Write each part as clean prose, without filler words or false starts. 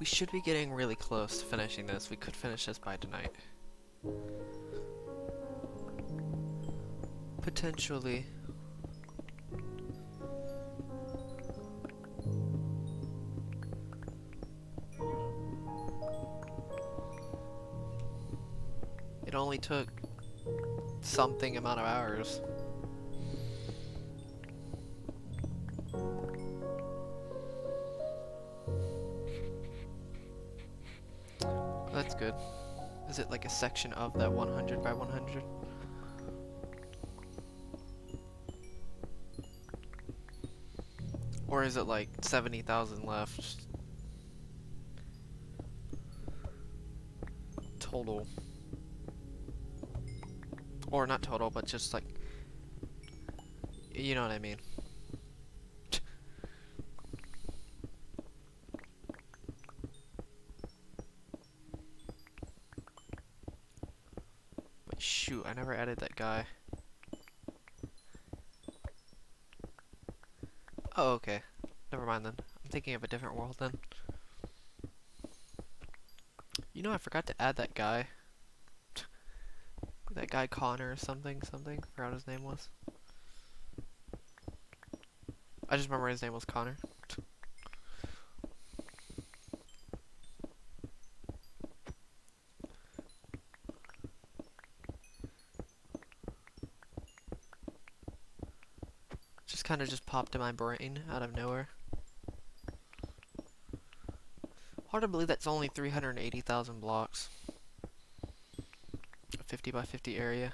We should be getting really close to finishing this. We could finish this by tonight. Potentially. It only took something amount of hours. That's good. Is it like a section of that 100 by 100? Or is it like 70,000 left total? Or not total, but just like, you know what I mean. But shoot, I never added that guy. Oh, okay. Never mind then. I'm thinking of a different world then. You know, I forgot to add that guy. That guy Connor or something. Forgot what his name was. I just remember his name was Connor. Just kind of just popped in my brain out of nowhere. Hard to believe that's only 380,000 blocks. A 50 by 50 area.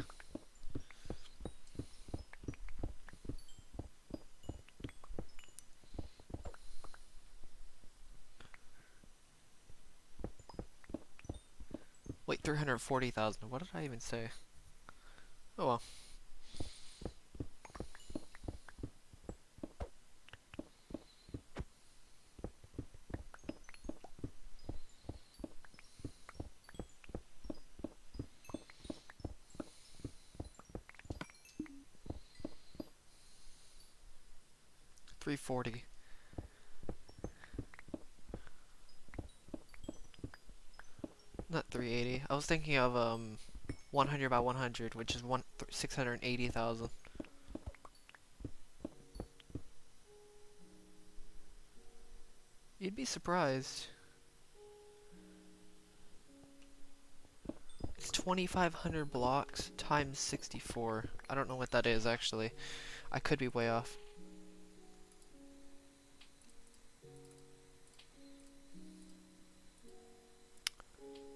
Wait, 340,000. What did I even say? Oh well. $340. Not 380. I was thinking of 100 by 100, which is 680,000. You'd be surprised. It's 2,500 blocks times 64. I don't know what that is actually. I could be way off.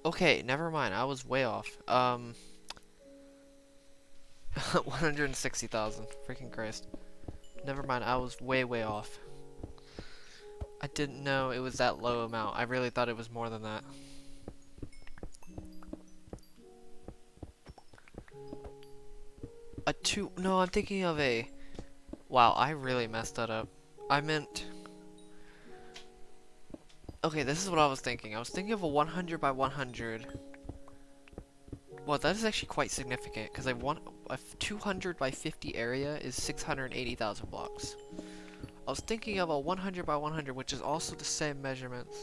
Okay, never mind. I was way off. 160,000. Freaking Christ. Never mind. I was way off. I didn't know it was that low amount. I really thought it was more than that. No, I'm thinking of a... Wow, I really messed that up. I meant... Okay, this is what I was thinking. I was thinking of a 100 by 100. Well, that is actually quite significant, because a 200 by 50 area is 680,000 blocks. I was thinking of a 100 by 100, which is also the same measurements.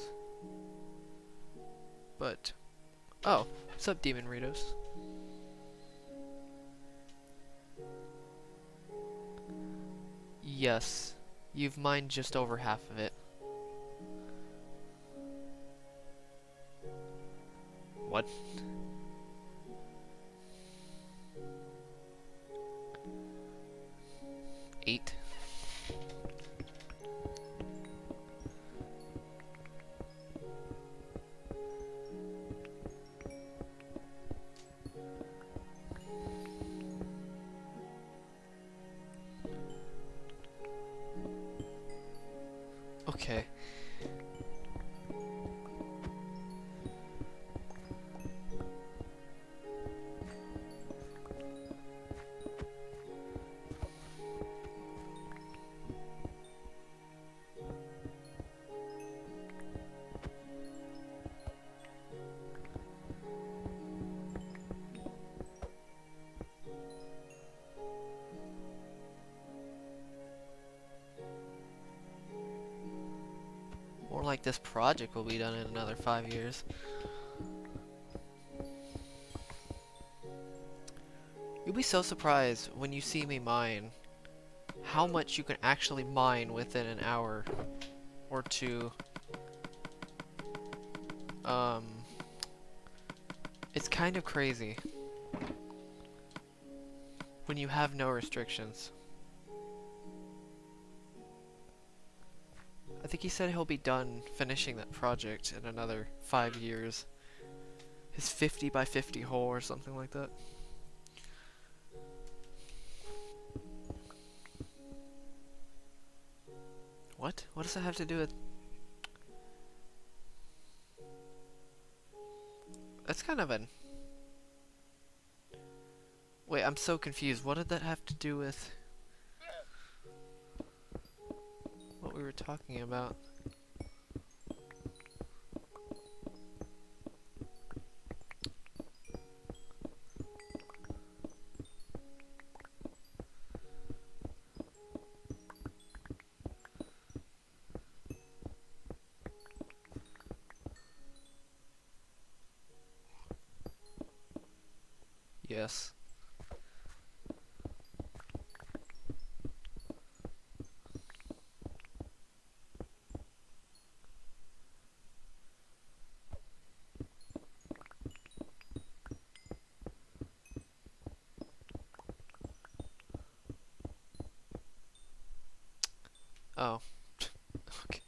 But... Oh, what's up, Demon Ritos? Yes, you've mined just over half of it. What? Eight? Okay. like this project will be done in another 5 years. You'll be so surprised when you see me mine how much you can actually mine within an hour or two. It's kind of crazy when you have no restrictions. I think he said he'll be done finishing that project in another 5 years. His 50 by 50 hole or something like that. What? What does that have to do with... That's kind of an... Wait, I'm so confused. What did that have to do with what we were talking about? Yes. Oh. Okay.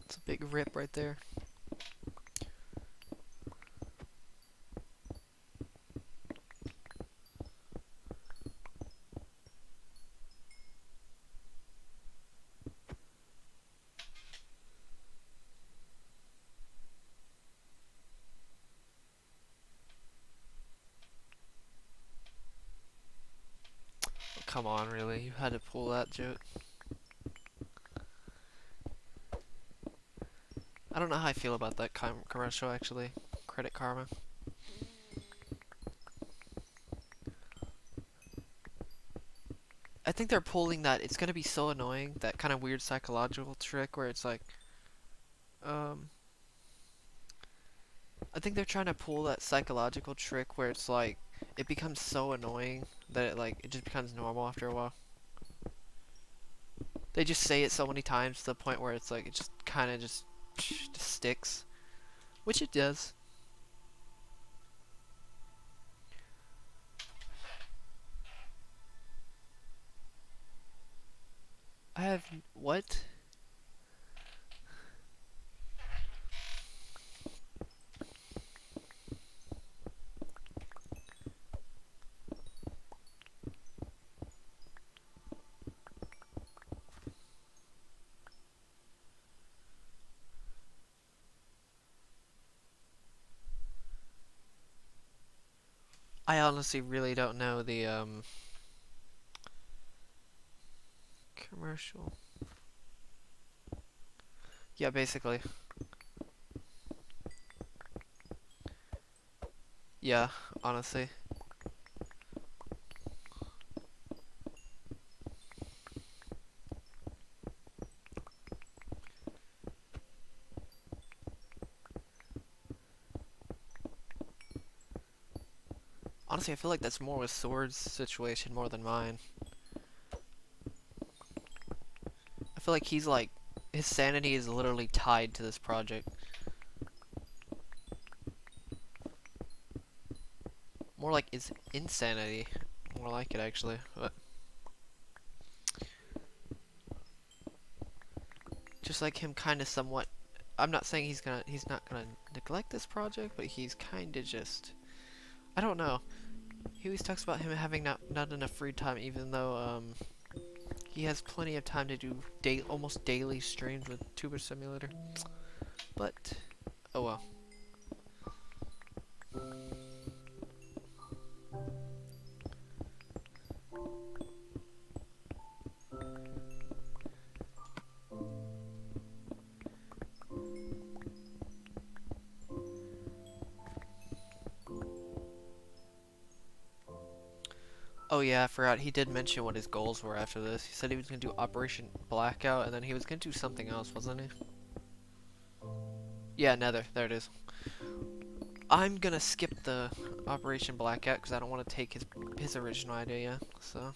It's a big rip right there. Come on, really? You had to pull that joke. I don't know how I feel about that commercial, actually. Credit Karma. I think they're pulling that. It's gonna be so annoying. That kind of weird psychological trick where it's like, um, I think they're trying to pull that psychological trick where it's like, it becomes so annoying that it just becomes normal after a while. They just say it so many times to the point where it's like, it just kind of just sticks. Which it does. I have, what? I honestly really don't know the, commercial. Yeah, basically. Yeah, honestly. Honestly, I feel like that's more with Sword's situation more than mine. I feel like he's like, his sanity is literally tied to this project. More like it's insanity. More like it actually. But just like him kind of somewhat, I'm not saying he's not gonna neglect this project, but he's kind of just, I don't know. He always talks about him having not enough free time, even though he has plenty of time to do almost daily streams with Tuber Simulator. But oh well. Oh yeah, I forgot. He did mention what his goals were after this. He said he was gonna do Operation Blackout, and then he was gonna do something else, wasn't he? Yeah, Nether. There it is. I'm gonna skip the Operation Blackout because I don't want to take his original idea. So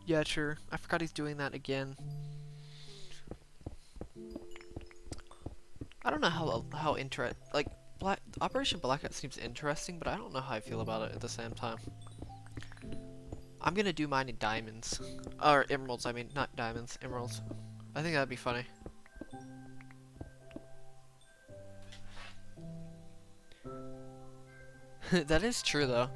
yeah, sure. I forgot he's doing that again. I don't know how like Operation Blackout seems interesting, but I don't know how I feel about it at the same time. I'm gonna do mine in diamonds. Or emeralds, I mean, not diamonds, emeralds. I think that'd be funny. That is true though.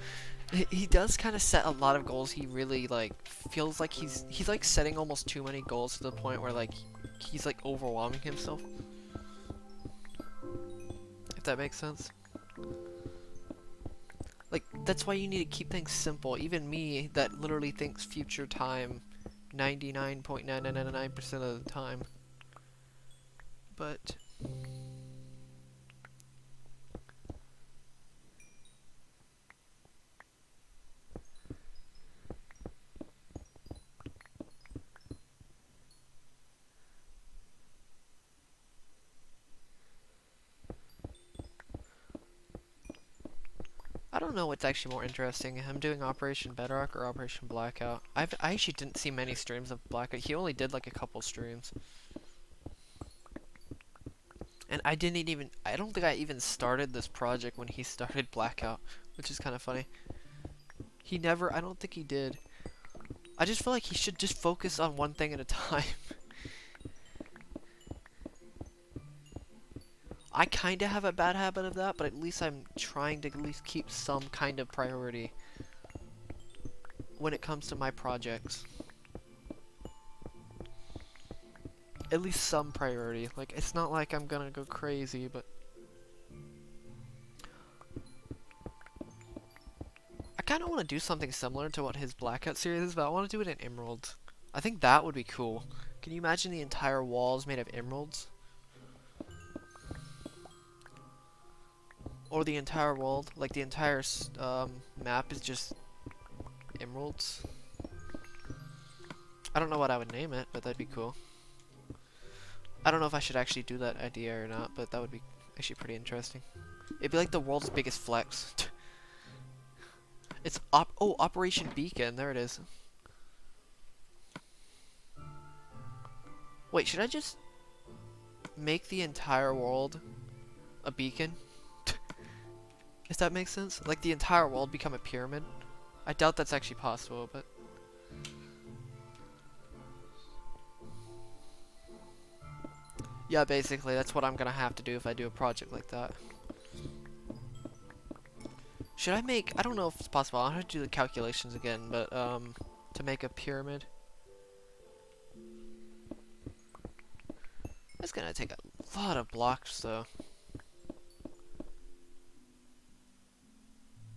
He does kind of set a lot of goals. He really like feels like he's like setting almost too many goals to the point where like he's like overwhelming himself. If that makes sense. Like that's why you need to keep things simple. Even me that literally thinks future time 99.9999% of the time. But I don't know what's actually more interesting. Him doing Operation Bedrock or Operation Blackout. I actually didn't see many streams of Blackout. He only did like a couple streams. And I don't think I even started this project when he started Blackout, which is kind of funny. I don't think he did. I just feel like he should just focus on one thing at a time. I kind of have a bad habit of that, but at least I'm trying to at least keep some kind of priority when it comes to my projects. At least some priority. Like, it's not like I'm gonna go crazy, but I kind of want to do something similar to what his Blackout series is, but I want to do it in emeralds. I think that would be cool. Can you imagine the entire walls made of emeralds? Or the entire world, like the entire map is just emeralds. I don't know what I would name it, but that'd be cool. I don't know if I should actually do that idea or not, but that would be actually pretty interesting. It'd be like the world's biggest flex. It's Operation Beacon, there it is. Wait, should I just make the entire world a beacon? If that makes sense? Like the entire world become a pyramid? I doubt that's actually possible, but yeah, basically that's what I'm gonna have to do if I do a project like that. Should I make, I don't know if it's possible, I'll have to do the calculations again, but to make a pyramid. It's gonna take a lot of blocks though.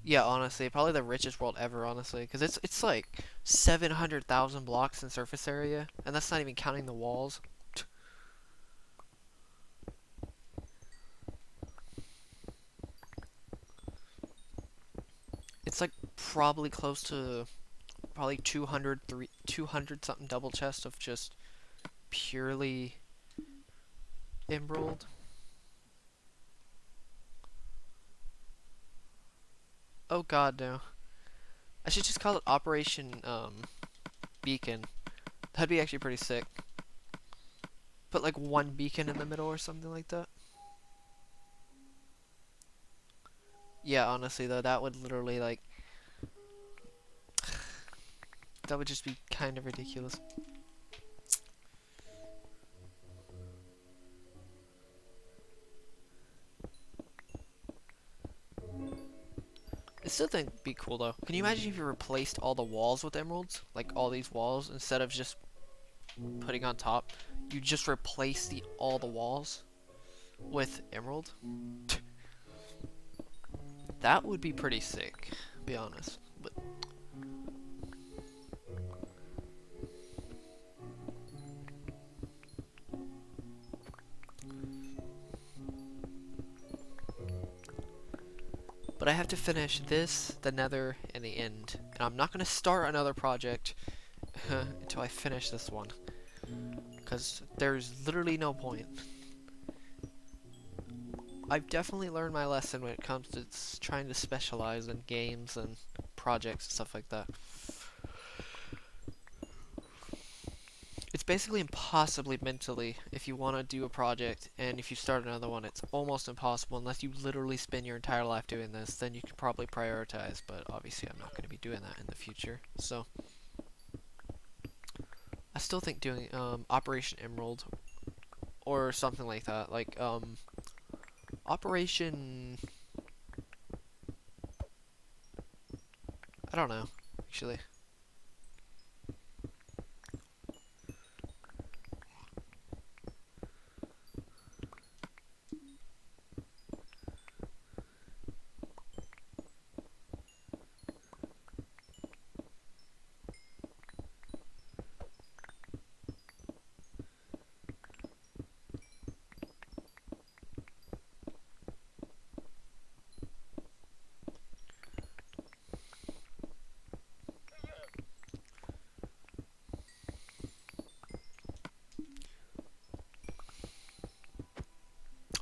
Yeah, honestly, probably the richest world ever, honestly, because it's like 700,000 blocks in surface area, and that's not even counting the walls. It's like probably close to probably 200 something double chests of just purely emerald. Oh god, no. I should just call it Operation Beacon. That'd be actually pretty sick. Put like one beacon in the middle or something like that. Yeah, honestly though, that would literally like that would just be kind of ridiculous. I still think it'd be cool though. Can you imagine if you replaced all the walls with emeralds? Like all these walls, instead of just putting on top, you just replace all the walls with emerald? That would be pretty sick, to be honest. But I have to finish this, the Nether, and the End. And I'm not gonna start another project until I finish this one. Because there's literally no point. I've definitely learned my lesson when it comes to trying to specialize in games and projects and stuff like that. It's basically impossibly mentally if you want to do a project, and if you start another one, it's almost impossible unless you literally spend your entire life doing this. Then you could probably prioritize, but obviously I'm not going to be doing that in the future. So I still think doing Operation Emerald or something like that, like Operation, I don't know, actually.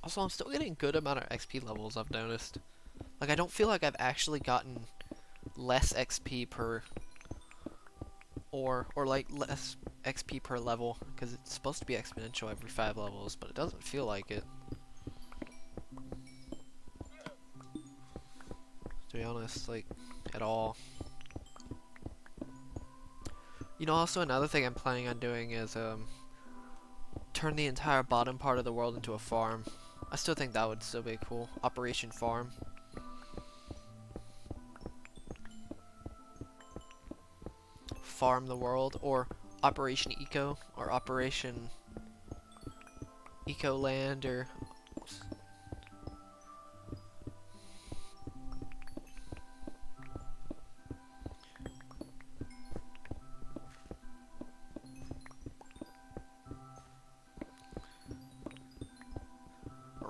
Also, I'm still getting good amount of XP levels, I've noticed. Like, I don't feel like I've actually gotten less XP per, or like less XP per level, because it's supposed to be exponential every 5 levels, but it doesn't feel like it, to be honest, like, at all. You know, also another thing I'm planning on doing is turn the entire bottom part of the world into a farm. I still think that would still be cool. Operation Farm. Farm the world, or Operation Eco, or Operation Eco Land, or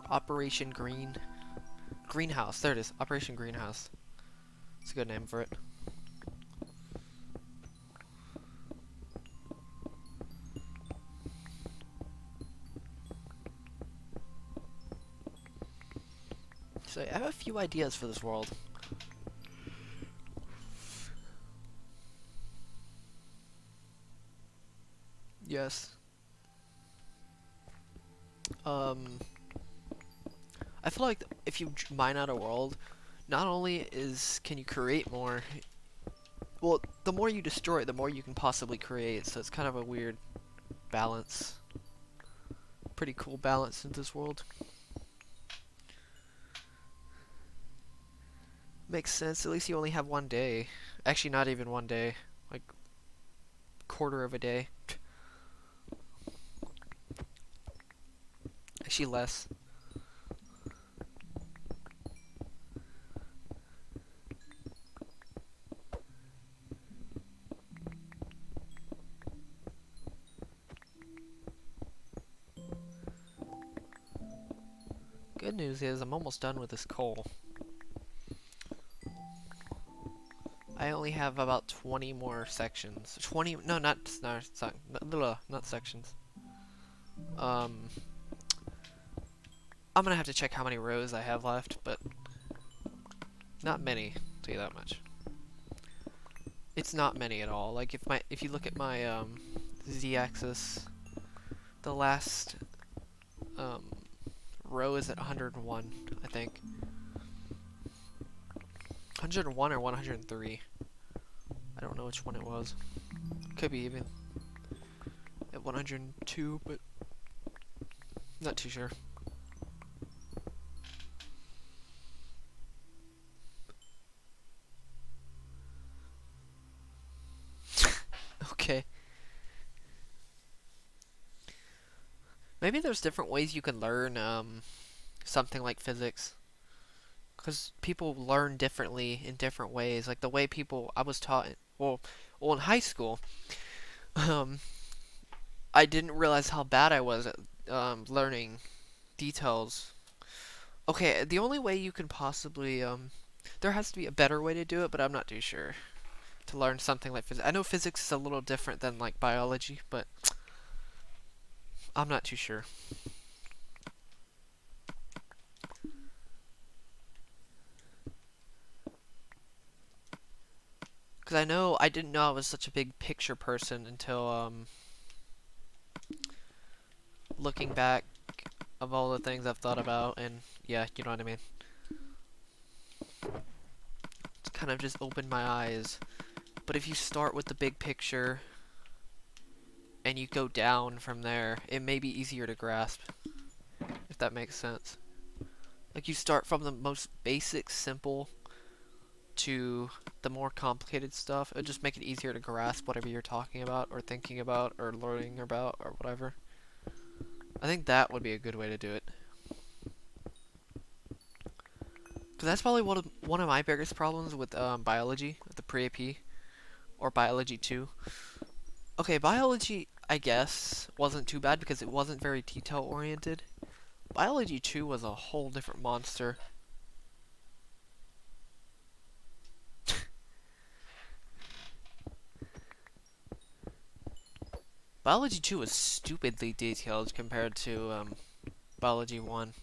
Operation Greenhouse. There it is. Operation Greenhouse. It's a good name for it. So I have a few ideas for this world. Yes. I feel like if you mine out a world, not only can you create more, well, the more you destroy, the more you can possibly create, so it's kind of a weird balance. Pretty cool balance in this world. Makes sense, at least you only have one day. Actually, not even one day, like, quarter of a day. Actually, less. Good news is I'm almost done with this coal. I only have about 20 more sections. 20, no, not sections. I'm gonna have to check how many rows I have left, but not many, I'll tell you that much. It's not many at all. Like if you look at my z-axis, the last row is at 101, I think. 101 or 103. I don't know which one it was. Could be even at 102, but not too sure. Okay. Maybe there's different ways you can learn something like physics. Because people learn differently in different ways. Like the way I was taught, well in high school, I didn't realize how bad I was at learning details. Okay, the only way you can possibly There has to be a better way to do it, but I'm not too sure. To learn something like physics. I know physics is a little different than like biology, but I'm not too sure. Because I didn't know I was such a big picture person until looking back of all the things I've thought about, and yeah, you know what I mean. It's kind of just opened my eyes. But if you start with the big picture and you go down from there, it may be easier to grasp, if that makes sense. Like you start from the most basic, simple to the more complicated stuff. It'll just make it easier to grasp whatever you're talking about or thinking about or learning about or whatever. I think that would be a good way to do it. Because that's probably one of my biggest problems with biology, with the pre-AP, or biology 2. Okay, biology, I guess, wasn't too bad because it wasn't very detail-oriented. Biology 2 was a whole different monster. Biology 2 was stupidly detailed compared to Biology 1.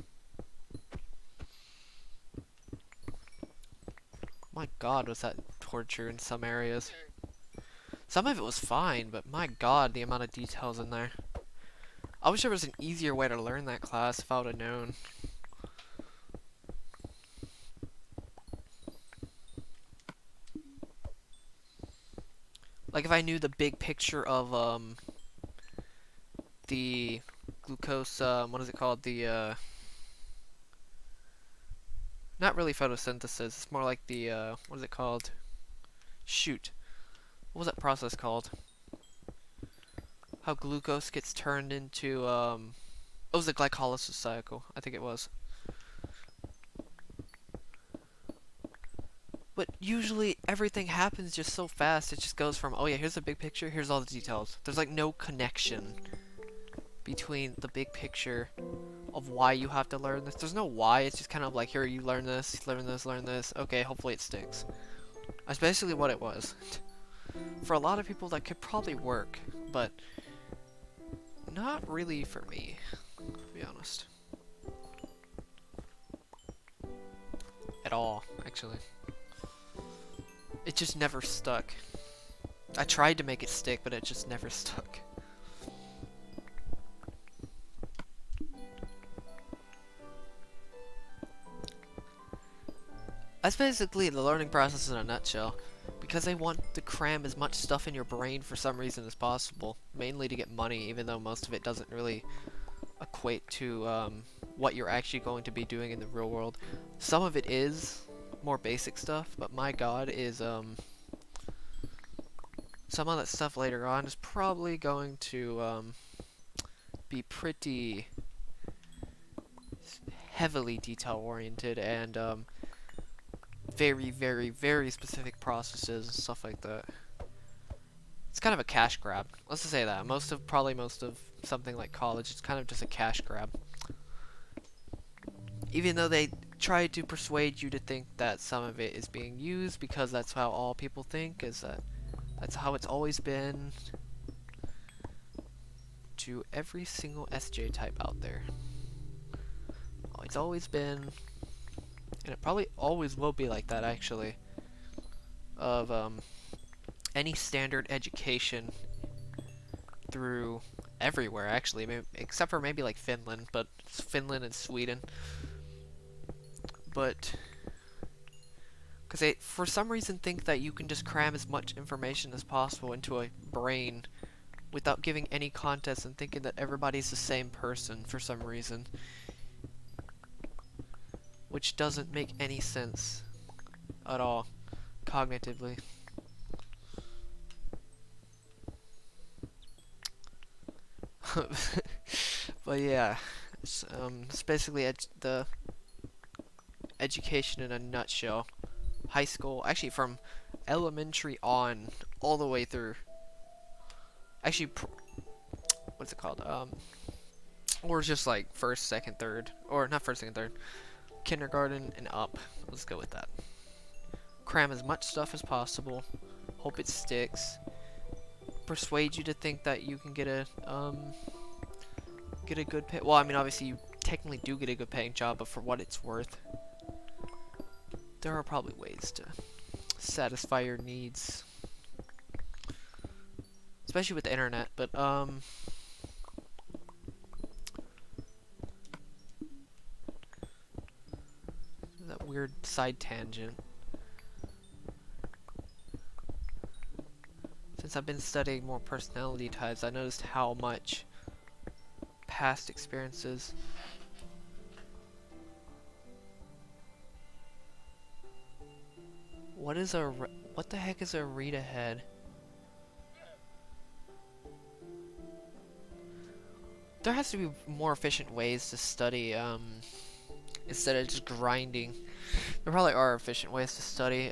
My god, was that torture in some areas. Some of it was fine, but my god, the amount of details in there. I wish there was an easier way to learn that class if I would have known. Like if I knew the big picture of the glucose, what is it called? The not really photosynthesis. It's more like the what is it called? Shoot, what was that process called? How glucose gets turned into it was the glycolysis cycle. I think it was. But usually everything happens just so fast. It just goes from, oh yeah, here's the big picture, here's all the details. There's like no connection between the big picture of why you have to learn this. There's no why, it's just kind of like, here, you learn this, learn this, learn this. Okay, hopefully it sticks. That's basically what it was. For a lot of people that could probably work, but not really for me, to be honest. At all, actually. It just never stuck. I tried to make it stick, but it just never stuck. That's basically the learning process in a nutshell. Because they want to cram as much stuff in your brain for some reason as possible. Mainly to get money, even though most of it doesn't really equate to what you're actually going to be doing in the real world. Some of it is more basic stuff, but my god is some of that stuff later on is probably going to be pretty heavily detail oriented and very, very, very specific processes and stuff like that. It's kind of a cash grab. Let's just say that. Probably most of something like college, it's kind of just a cash grab. Even though they try to persuade you to think that some of it is being used because that's how all people think, is that that's how it's always been to every single SJ type out there. It's always been, and it probably always will be like that actually, of any standard education through everywhere actually, maybe, except for maybe like Finland, but it's Finland and Sweden. But because they for some reason think that you can just cram as much information as possible into a brain without giving any context and thinking that everybody's the same person for some reason, which doesn't make any sense at all cognitively. But yeah, it's basically the education in a nutshell. High school, actually from elementary on, all the way through. Actually, what's it called? Or just like first, second, third, or not first, second, third, kindergarten and up. Let's go with that. cram as much stuff as possible, hope it sticks, persuade you to think that you can get a good pay. Well, I mean, obviously you technically do get a good paying job, but for what it's worth, there are probably ways to satisfy your needs, especially with the internet. But that weird side tangent. Since I've been studying more personality types, I noticed how much past experiences what the heck is a read ahead? There has to be more efficient ways to study instead of just grinding. There probably are efficient ways to study.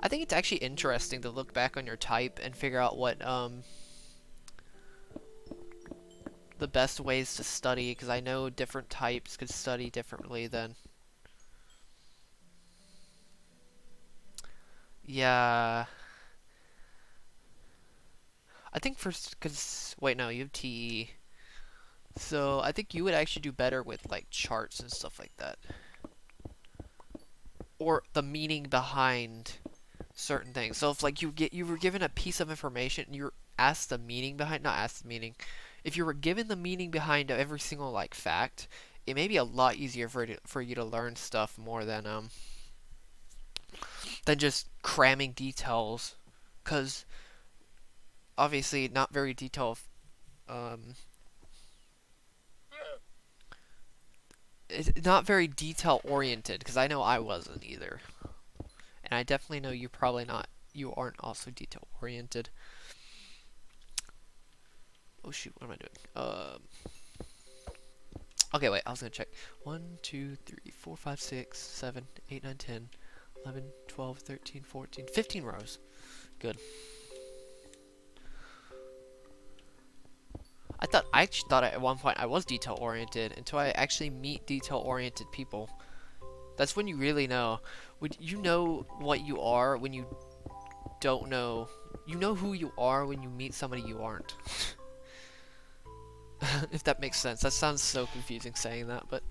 I think it's actually interesting to look back on your type and figure out what the best ways to study, because I know different types could study differently than. Yeah. I think because wait, no, you have TE. So I think you would actually do better with like charts and stuff like that. Or the meaning behind certain things. So if like you were given a piece of information and you're asked the meaning behind, not asked the meaning. If you were given the meaning behind every single like fact, it may be a lot easier for you to learn stuff more than just cramming details, cuz obviously not very detailed it's not very detail oriented, because I know I wasn't either. And I definitely know you aren't also detail oriented. Oh shoot, what am I doing? Okay, wait, I was gonna check. 1, 2, 3, 4, 5, 6, 7, 8, 9, 10, 11, 12, 13, 14, 15 rows. Good. I actually thought at one point I was detail oriented until I actually meet detail oriented people. That's when you really know. When you know what you are when you don't know. You know who you are when you meet somebody you aren't. If that makes sense. That sounds so confusing saying that, but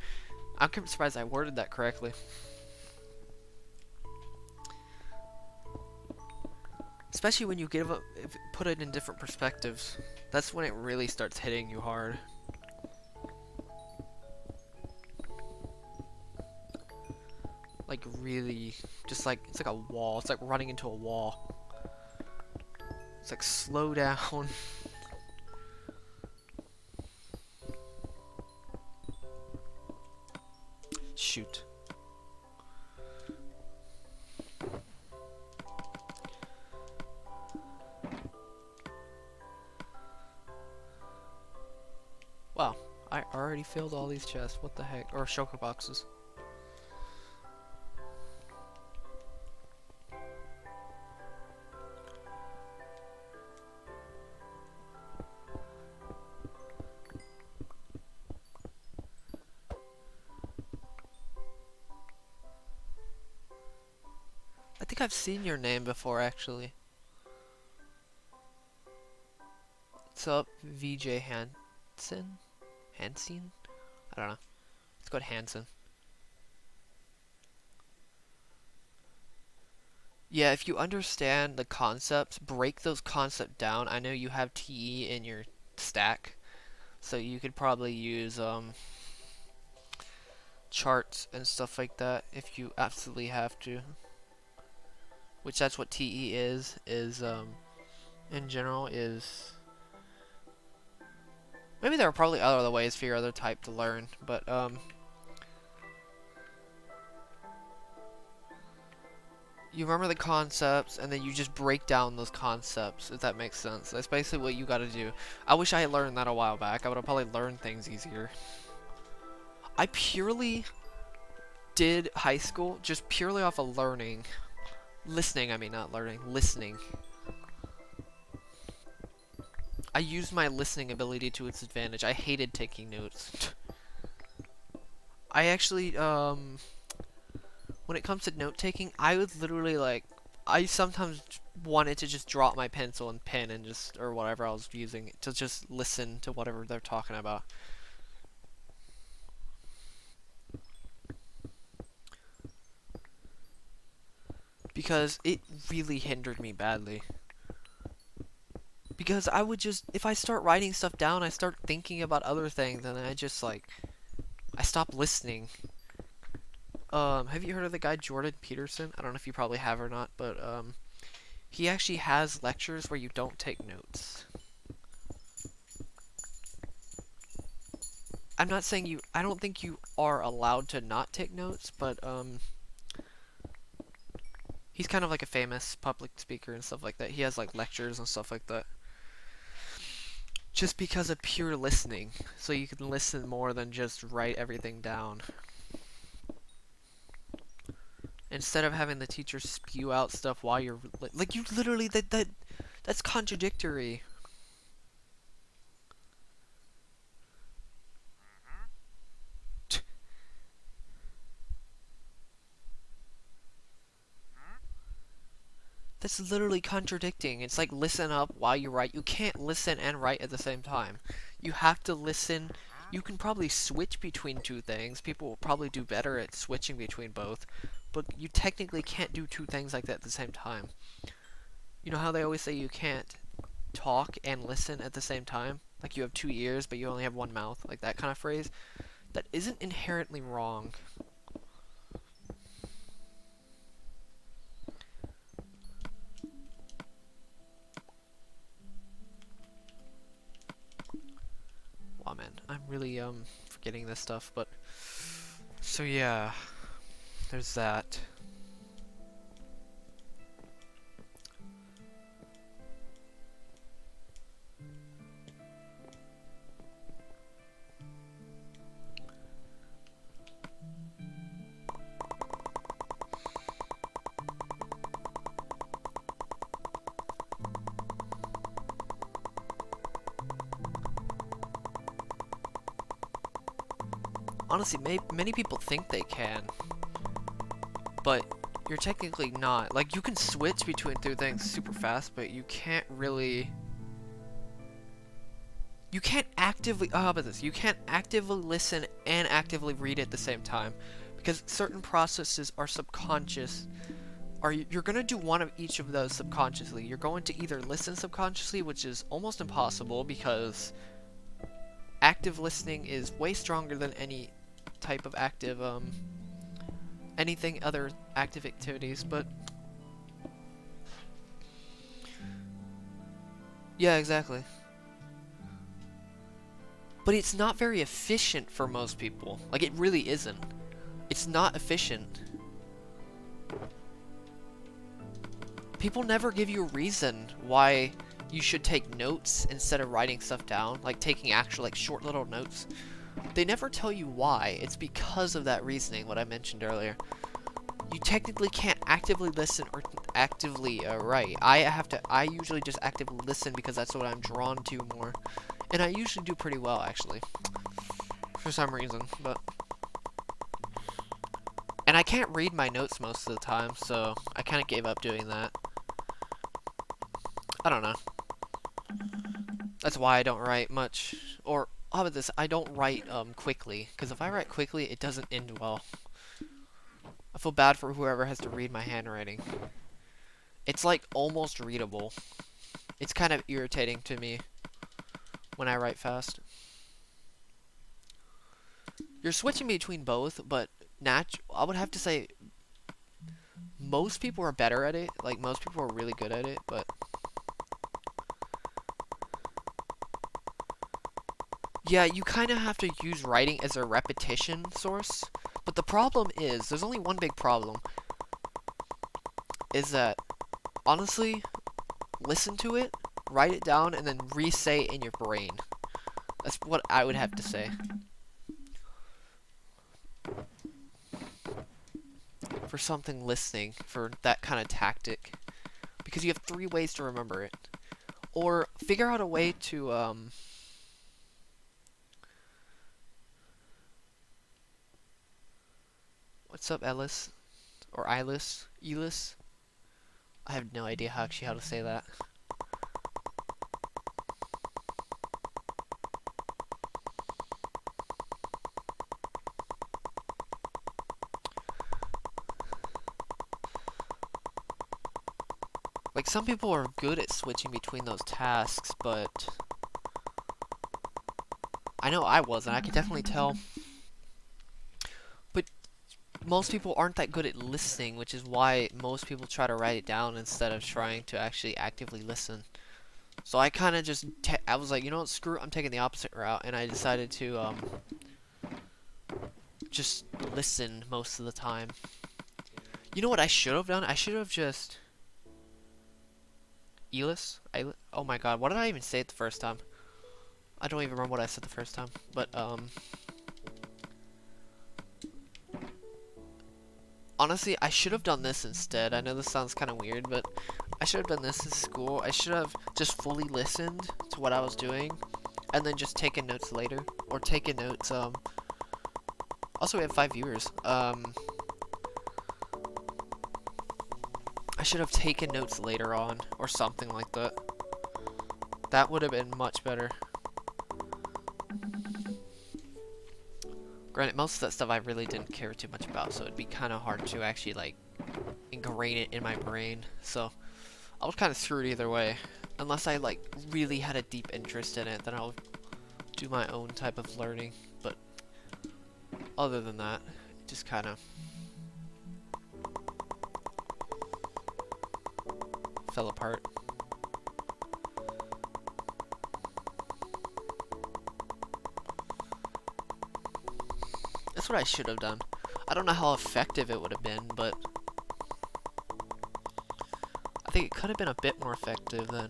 I'm surprised I worded that correctly. Especially when you put it in different perspectives. That's when it really starts hitting you hard. Like really, just like, it's like a wall. It's like running into a wall. It's like, slow down. Shoot. Wow, I already filled all these chests. What the heck? Or shulker boxes. I think I've seen your name before, actually. What's up, VJ Hansen? Hansen? I don't know. Let's go with Hansen. Yeah, if you understand the concepts, break those concepts down. I know you have TE in your stack, so you could probably use charts and stuff like that if you absolutely have to. Which that's what TE is in general is. Maybe there are probably other ways for your other type to learn, but you remember the concepts and then you just break down those concepts, if that makes sense. That's basically what you gotta do. I wish I had learned that a while back. I would have probably learned things easier. I purely did high school just purely off of learning. Listening, I mean, not learning. Listening. I used my listening ability to its advantage. I hated taking notes. I actually, when it comes to note taking, I would literally like, I sometimes wanted to just drop my pencil and pen and just, or whatever I was using, to just listen to whatever they're talking about. Because it really hindered me badly. Because I would just, if I start writing stuff down, I start thinking about other things, and I just like, I stop listening. Have you heard of the guy Jordan Peterson? I don't know if you probably have or not, but he actually has lectures where you don't take notes. I'm not saying you, I don't think you are allowed to not take notes, but he's kind of like a famous public speaker and stuff like that. He has like lectures and stuff like that. Just because of pure listening, so you can listen more than just write everything down. Instead of having the teacher spew out stuff while you're like, you literally, that's contradictory. That's literally contradicting. It's like, listen up while you write. You can't listen and write at the same time. You have to listen. You can probably switch between two things. People will probably do better at switching between both. But you technically can't do two things like that at the same time. You know how they always say you can't talk and listen at the same time? Like you have two ears, but you only have one mouth. Like that kind of phrase. That isn't inherently wrong. Wow, man, I'm really forgetting this stuff, but so yeah, there's that. Honestly, many people think they can, but you're technically not. Like, you can switch between two things super fast, but you can't really... You can't actively... Oh, how about this? You can't actively listen and actively read at the same time, because certain processes are subconscious. You're going to do one of each of those subconsciously. You're going to either listen subconsciously, which is almost impossible, because active listening is way stronger than any type of active, anything other active activities, but yeah, exactly. But it's not very efficient for most people. Like, it really isn't. It's not efficient. People never give you a reason why you should take notes instead of writing stuff down, like taking actual, like, short little notes. They never tell you why. It's because of that reasoning, what I mentioned earlier. You technically can't actively listen or actively write. I usually just actively listen because that's what I'm drawn to more. And I usually do pretty well, actually. For some reason, but... And I can't read my notes most of the time, so I kind of gave up doing that. I don't know. That's why I don't write much. Or, how about this? I don't write quickly, because if I write quickly, it doesn't end well. I feel bad for whoever has to read my handwriting. It's like almost readable. It's kind of irritating to me when I write fast. You're switching between both, but I would have to say most people are better at it. Like, most people are really good at it, but yeah, you kind of have to use writing as a repetition source. But the problem is, there's only one big problem, is that, honestly, listen to it, write it down, and then re-say it in your brain. That's what I would have to say. For something listening, for that kind of tactic. Because you have 3 ways to remember it. Or figure out a way to, What's up, Ellis? or Elis. Elis. I have no idea how to say that. Like, some people are good at switching between those tasks, but I know I wasn't. I could definitely tell. But most people aren't that good at listening, which is why most people try to write it down instead of trying to actually actively listen. So I kind of just, I was like, you know what, screw it, I'm taking the opposite route, and I decided to, just listen most of the time. You know what I should have done? I should have just... Elis? Oh my god, what did I even say it the first time? I don't even remember what I said the first time, but, honestly, I should have done this instead. I know this sounds kind of weird, but I should have done this in school. I should have just fully listened to what I was doing, and then just taken notes later. Or taken notes, Also, we have 5 viewers. I should have taken notes later on, or something like that. That would have been much better. Granted, most of that stuff I really didn't care too much about, so it'd be kind of hard to actually, like, ingrain it in my brain. So, I was kind of screwed either way. Unless I, like, really had a deep interest in it, then I'll do my own type of learning. But, other than that, it just kind of fell apart. That's what I should have done. I don't know how effective it would have been, but I think it could have been a bit more effective then.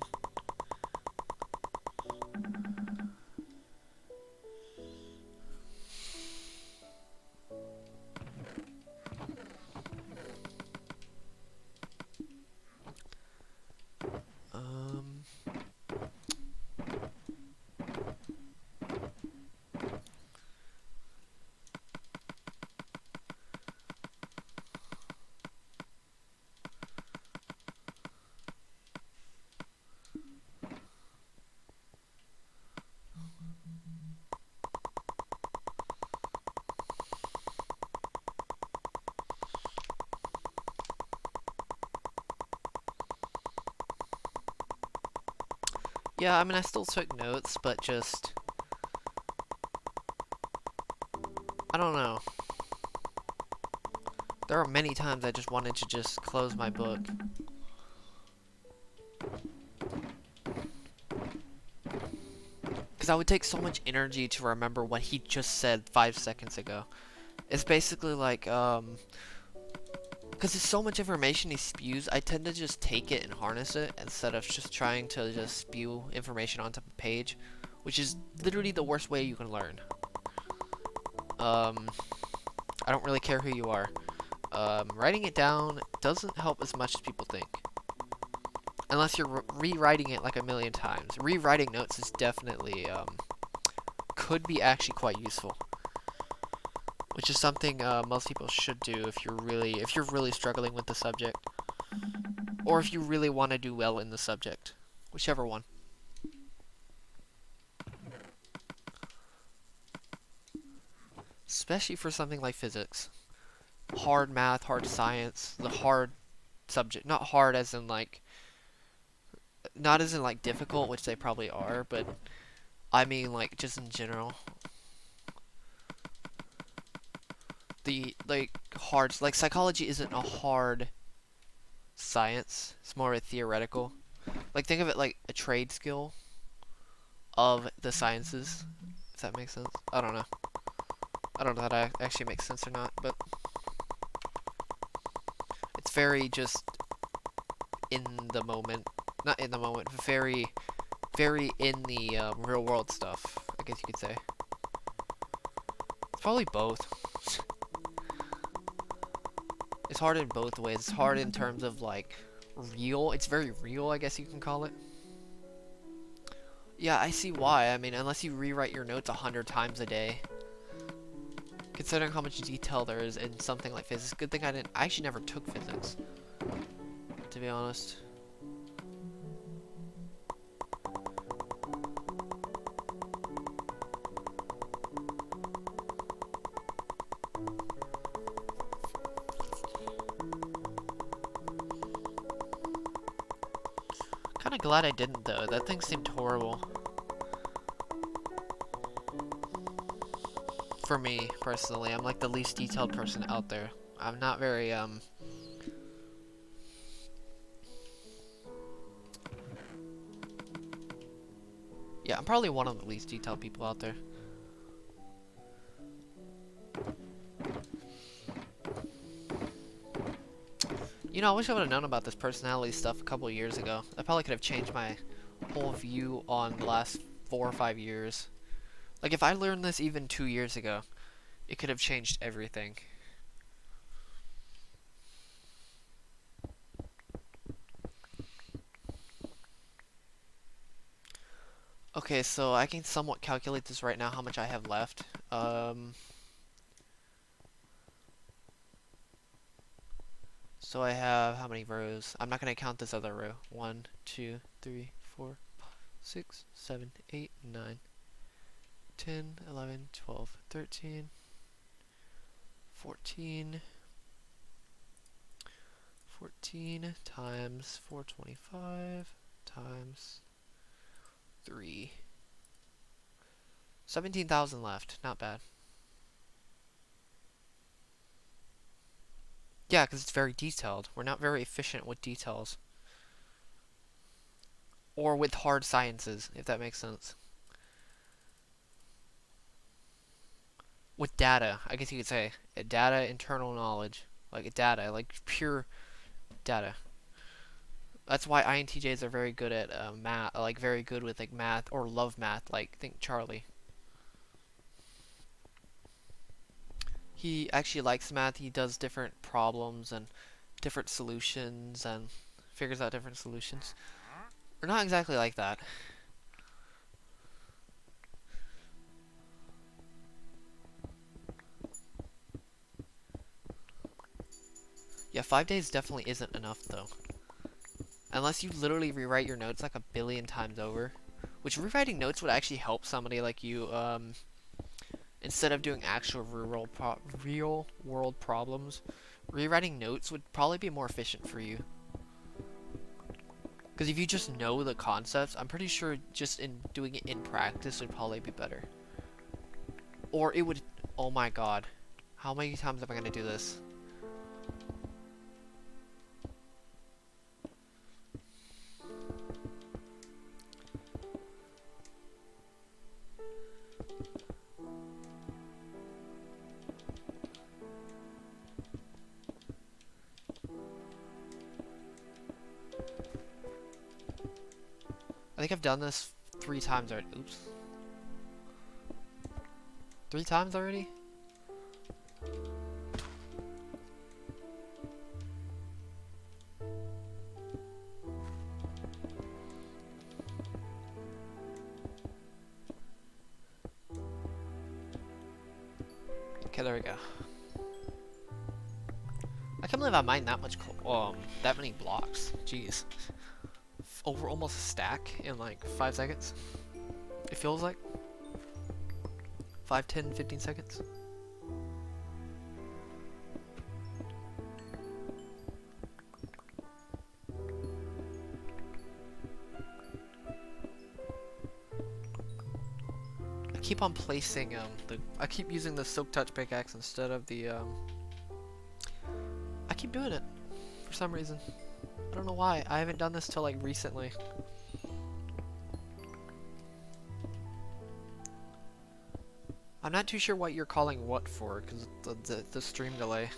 Yeah, I mean, I still took notes, but just... I don't know. There are many times I just wanted to just close my book. Because I would take so much energy to remember what he just said 5 seconds ago. It's basically like, because there's so much information he spews, I tend to just take it and harness it instead of just trying to just spew information onto a page, which is literally the worst way you can learn. I don't really care who you are. Writing it down doesn't help as much as people think. Unless you're rewriting it like a million times. Rewriting notes is definitely, could be actually quite useful. Which is something, most people should do if you're really struggling with the subject. Or if you really want to do well in the subject. Whichever one. Especially for something like physics. Hard math, hard science, the hard subject. Not hard as in like... Not as in like difficult, which they probably are, but... I mean like just in general. The, like, hard... Like, psychology isn't a hard science. It's more a theoretical. Like, think of it like a trade skill of the sciences. If that makes sense. I don't know. I don't know if that actually makes sense or not, but... It's very just in the moment. Not in the moment, but very in the real world stuff, I guess you could say. It's probably both. It's hard in both ways. It's hard in terms of, like, real. It's very real, I guess you can call it. Yeah, I see why. I mean, unless you rewrite your notes 100 times a day. Considering how much detail there is in something like physics. Good thing I actually never took physics, to be honest. Kinda glad I didn't though. That thing seemed horrible. For me, personally, I'm like the least detailed person out there. I'm not very, Yeah, I'm probably one of the least detailed people out there. You know, I wish I would have known about this personality stuff a couple of years ago. That probably could have changed my whole view on the last 4 or 5 years. Like, if I learned this even 2 years ago, it could have changed everything. Okay, so I can somewhat calculate this right now, how much I have left. So I have how many rows? I'm not going to count this other row. 1, 2, 3, 4, 6, 7, 8, 9, 10, 11, 12, 13, 14. 14 times 425 times 3. 17,000 left. Not bad. Yeah, because it's very detailed. We're not very efficient with details. Or with hard sciences, if that makes sense. With data, I guess you could say. Data, internal knowledge. Like data, like pure data. That's why INTJs are very good at math, like very good with like math or love math, like think Charlie. He actually likes math. He does different problems and different solutions and figures out different solutions. We're not exactly like that. Yeah, 5 days definitely isn't enough though. Unless you literally rewrite your notes like a billion times over. Which rewriting notes would actually help somebody like you, instead of doing actual real world problems, rewriting notes would probably be more efficient for you. Because if you just know the concepts, I'm pretty sure just in doing it in practice would probably be better. Or it would, oh my god. How many times am I going to do this? I think I've done this 3 times already. Oops. 3 times already? Okay, there we go. I can't believe I mined that much, that many blocks. Jeez. Over almost a stack in like 5 seconds. It feels like 5, 10, 15 seconds. I keep on placing I keep using the Silk Touch pickaxe instead of the I keep doing it for some reason. I don't know why. I haven't done this till like recently. I'm not too sure what you're calling what for, because the stream delay.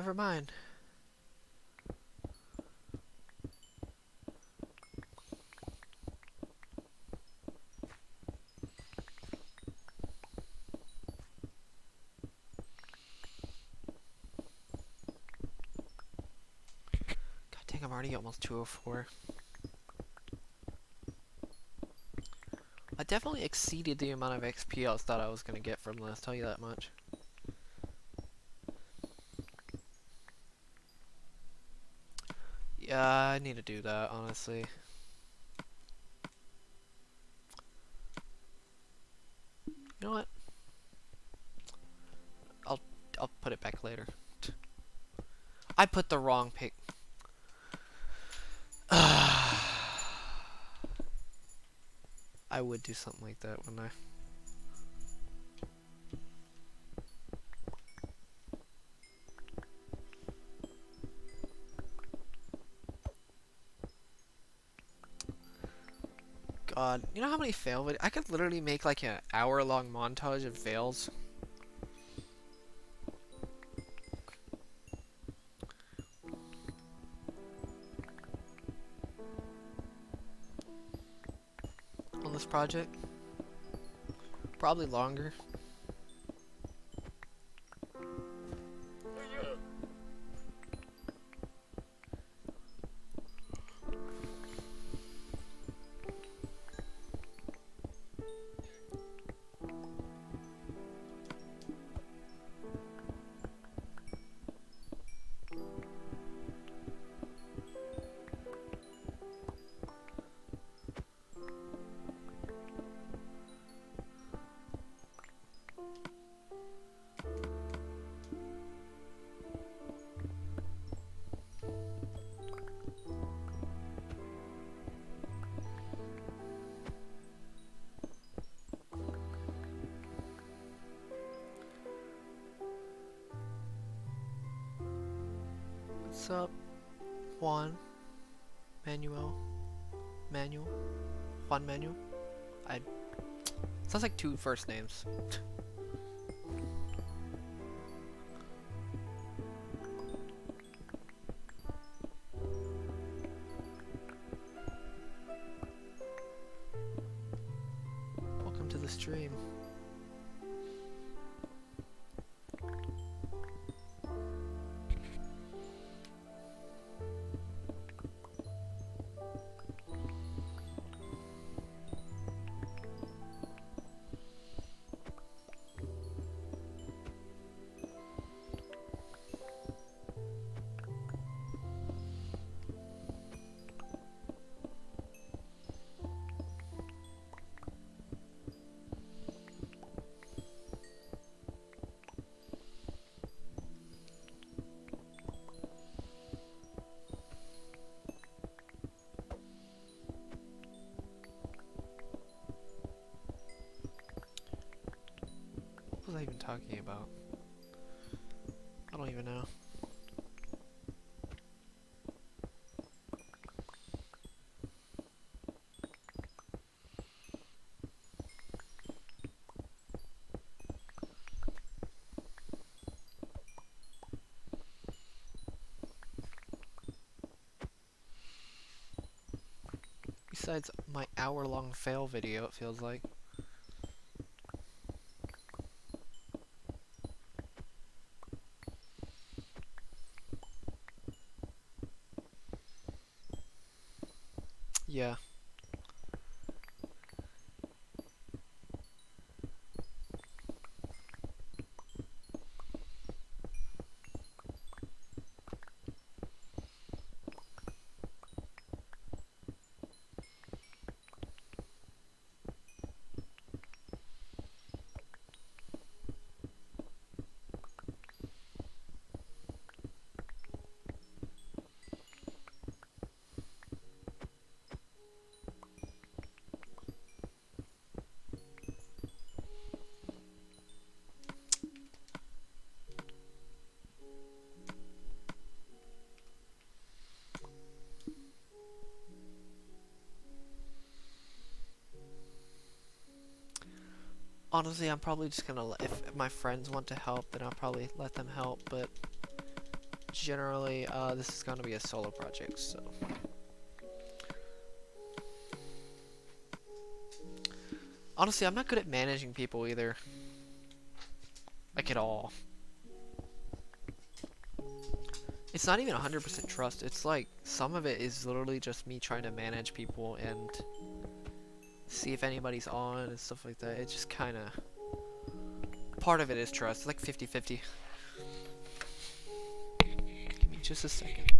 never mind. God dang, I'm already almost 204. I definitely exceeded the amount of XP I thought I was gonna get from this, tell you that much. Yeah, I need to do that, honestly. You know what? I'll put it back later. I put the wrong pick. I would do something like that, wouldn't I? God, you know how many fail videos? I could literally make like an hour-long montage of fails. On this project. Probably longer. What's up, Juan? Manuel? Juan Manuel? Sounds like two first names. Welcome to the stream. What was I even talking about? I don't even know. Besides my hour-long fail video, it feels like. Yeah. Honestly, I'm probably just gonna if my friends want to help, then I'll probably let them help, but generally, this is gonna be a solo project, so. Honestly, I'm not good at managing people either. Like, at all. It's not even 100% trust. It's like, some of it is literally just me trying to manage people and see if anybody's on and stuff like that. It's just kind of... Part of it is trust. It's like 50-50. Give me just a second.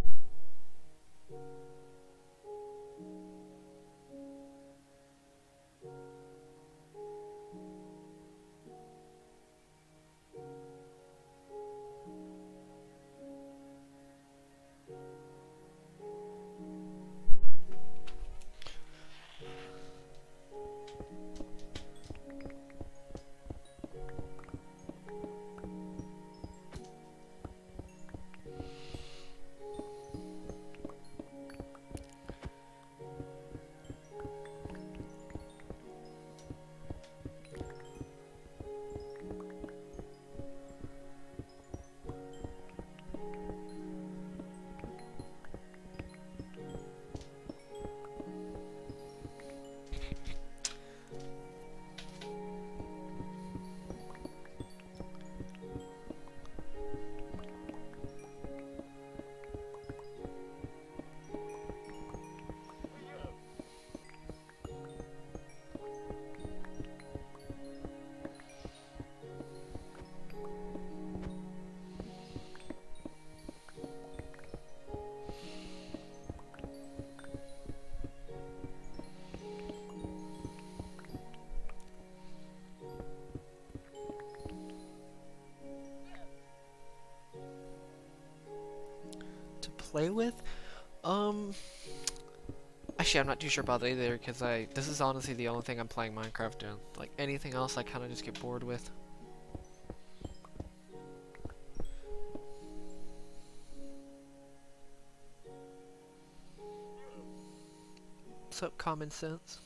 Play with? Actually, I'm not too sure about that either, because this is honestly the only thing I'm playing Minecraft in. Like, anything else I kind of just get bored with. What's up, Common Sense?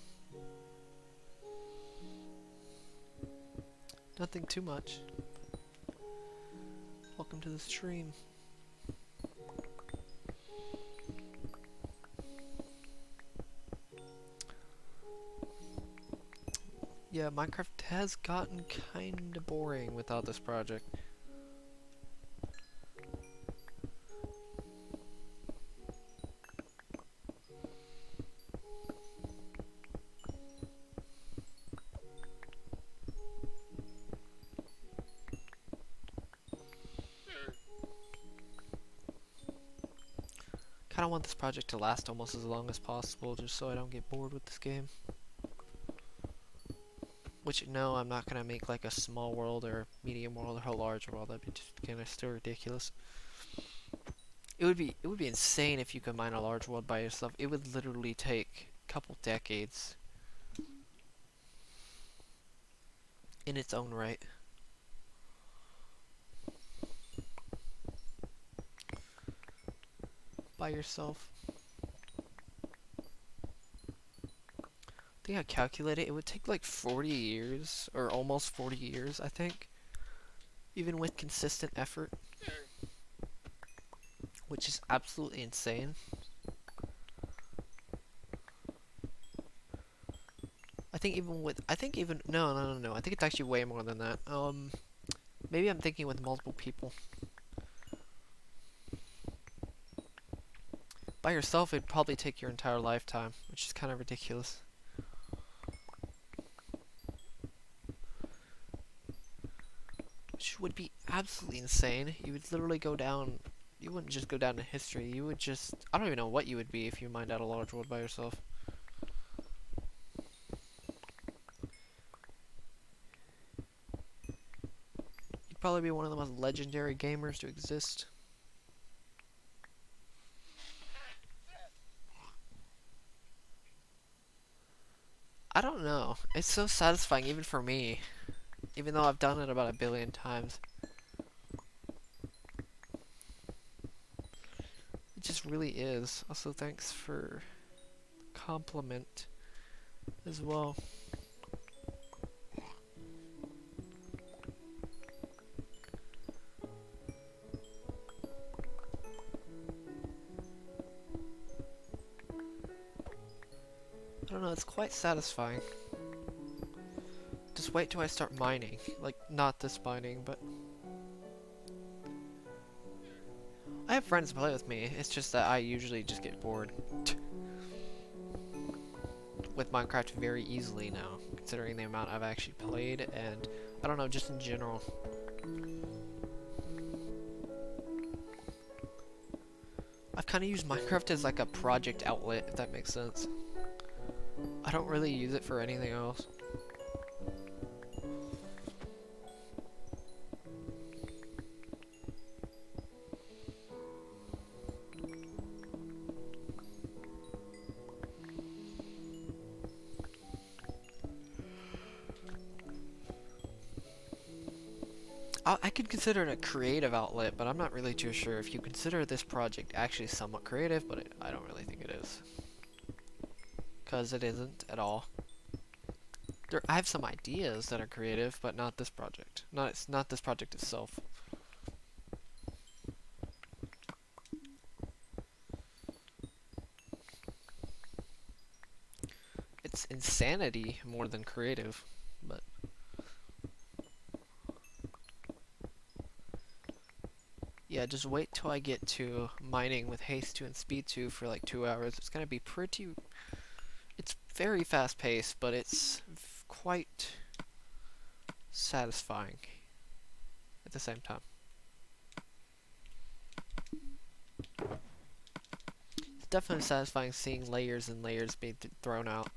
Nothing too much. Welcome to the stream. Yeah, Minecraft has gotten kinda boring without this project. Kinda want this project to last almost as long as possible, just so I don't get bored with this game. Which, no, I'm not gonna make like a small world or medium world or a large world. That'd be just kinda still ridiculous. It would be insane if you could mine a large world by yourself. It would literally take a couple decades in its own right. By yourself. I think I calculated it would take like 40 years, or almost 40 years, I think. Even with consistent effort. Which is absolutely insane. I think even, no. I think it's actually way more than that. Maybe I'm thinking with multiple people. By yourself, it'd probably take your entire lifetime, which is kind of ridiculous. Which would be absolutely insane. You would literally go down, you wouldn't just go down to history, you would just, I don't even know what you would be if you mined out a large world by yourself. You'd probably be one of the most legendary gamers to exist. I don't know. It's so satisfying even for me. Even though I've done it about 1 billion times. It just really is. Also, thanks for the compliment as well. don't know, it's quite satisfying. Just wait till I start mining. Like, not this mining, but... I have friends play with me, it's just that I usually just get bored. With Minecraft very easily now, considering the amount I've actually played, and I don't know, just in general. I've kind of used Minecraft as like a project outlet, if that makes sense. I don't really use it for anything else. I could consider it a creative outlet, but I'm not really too sure if you consider this project actually somewhat creative, but I don't really think it is. Because it isn't at all. I have some ideas that are creative, but not this project. It's not this project itself. It's insanity more than creative, but... Yeah, just wait till I get to mining with Haste 2 and Speed 2 for like 2 hours. It's gonna be pretty... It's very fast paced, but it's quite satisfying at the same time. It's definitely satisfying seeing layers and layers being thrown out.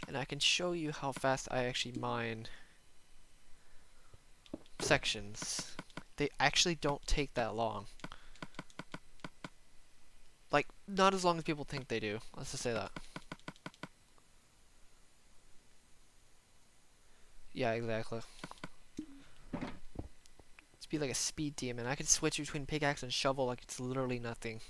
And I can show you how fast I actually mine sections. They actually don't take that long. Like, not as long as people think they do. Let's just say that. Yeah, exactly. It's be like a speed demon. I could switch between pickaxe and shovel like it's literally nothing.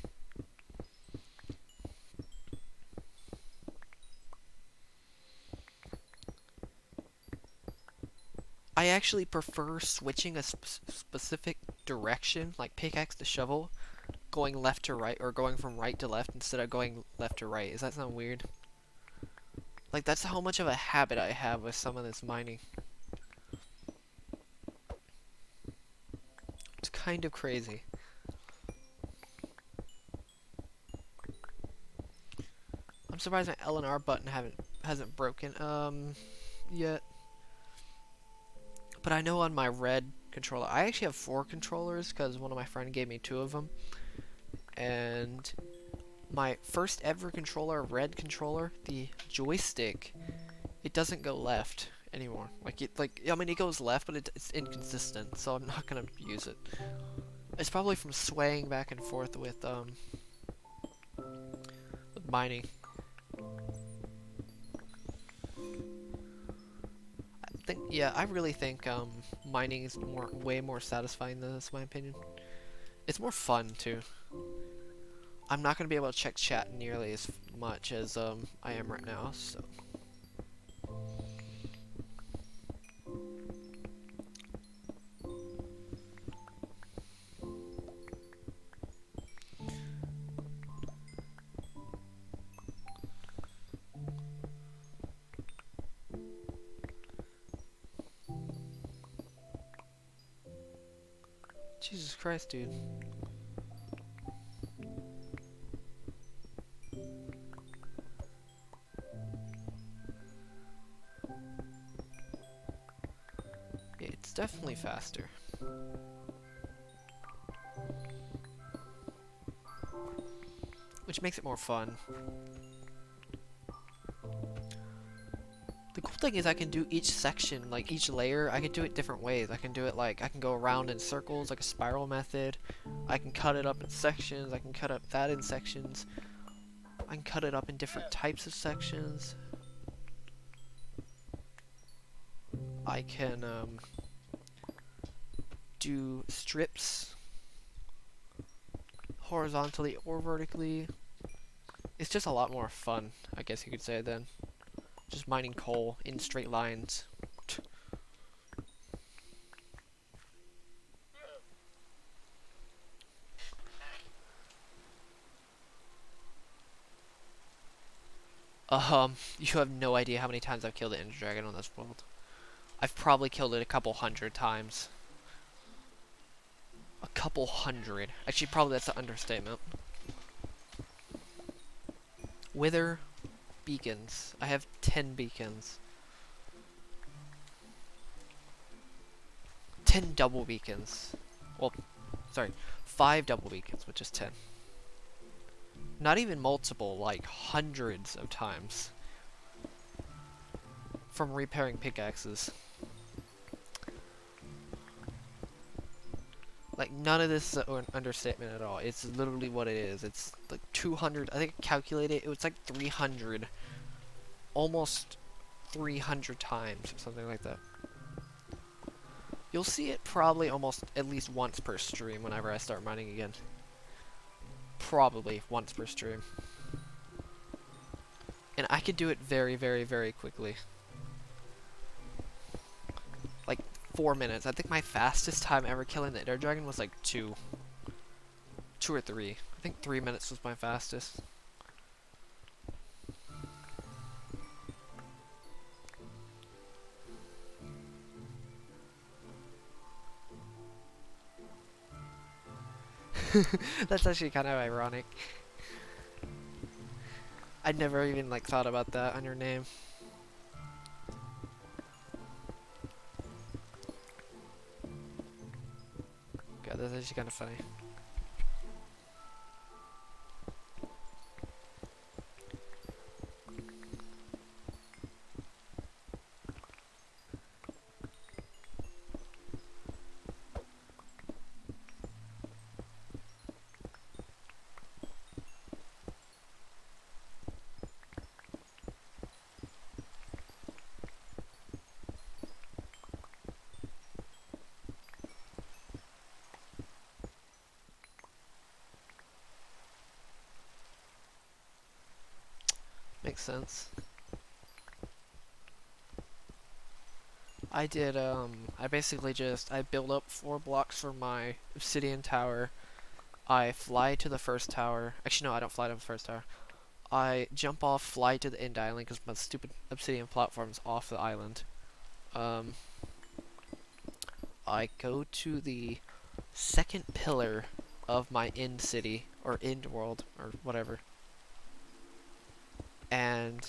I actually prefer switching a specific direction, like pickaxe to shovel, going left to right, or going from right to left instead of going left to right. Does that sound weird? Like, that's how much of a habit I have with some of this mining. It's kind of crazy. I'm surprised my L and R button hasn't broken yet. But I know on my red controller, I actually have 4 controllers because one of my friends gave me 2 of them. And my first ever controller, red controller, the joystick, it doesn't go left anymore. I mean, it goes left, but it's inconsistent, so I'm not gonna use it. It's probably from swaying back and forth with mining. Yeah, I really think mining is way more satisfying than this, in my opinion. It's more fun too. I'm not gonna be able to check chat nearly as much as I am right now, so. Jesus Christ, dude. Yeah, it's definitely faster. Which makes it more fun. The cool thing is I can do each section, like each layer, I can do it different ways. I can do it like, I can go around in circles, like a spiral method. I can cut it up in sections, I can cut up that in sections. I can cut it up in different types of sections. I can do strips horizontally or vertically. It's just a lot more fun, I guess you could say then. Just mining coal in straight lines. You have no idea how many times I've killed the Ender Dragon on this world. I've probably killed it a couple hundred times. A couple hundred. Actually, probably that's an understatement. Wither beacons. I have 10 beacons. 10 double beacons. Well, sorry, 5 double beacons, which is 10. Not even multiple, like hundreds of times. From repairing pickaxes. Like, none of this is an understatement at all. It's literally what it is. It's like 200, I think I calculated it was like 300. Almost 300 times, or something like that. You'll see it probably almost at least once per stream whenever I start mining again. Probably once per stream. And I could do it very, very, very quickly. Like 4 minutes. I think my fastest time ever killing the Ender Dragon was like 2. 2 or 3. I think 3 minutes was my fastest. That's actually kind of ironic. I'd never even like thought about that on your name. God, that's actually kind of funny. Makes sense. I did, I basically just, I build up 4 blocks for my obsidian tower. I fly to the first tower. Actually, no, I don't fly to the first tower. I jump off, fly to the end island because my stupid obsidian platform's off the island. I go to the second pillar of my end city, or end world, or whatever. And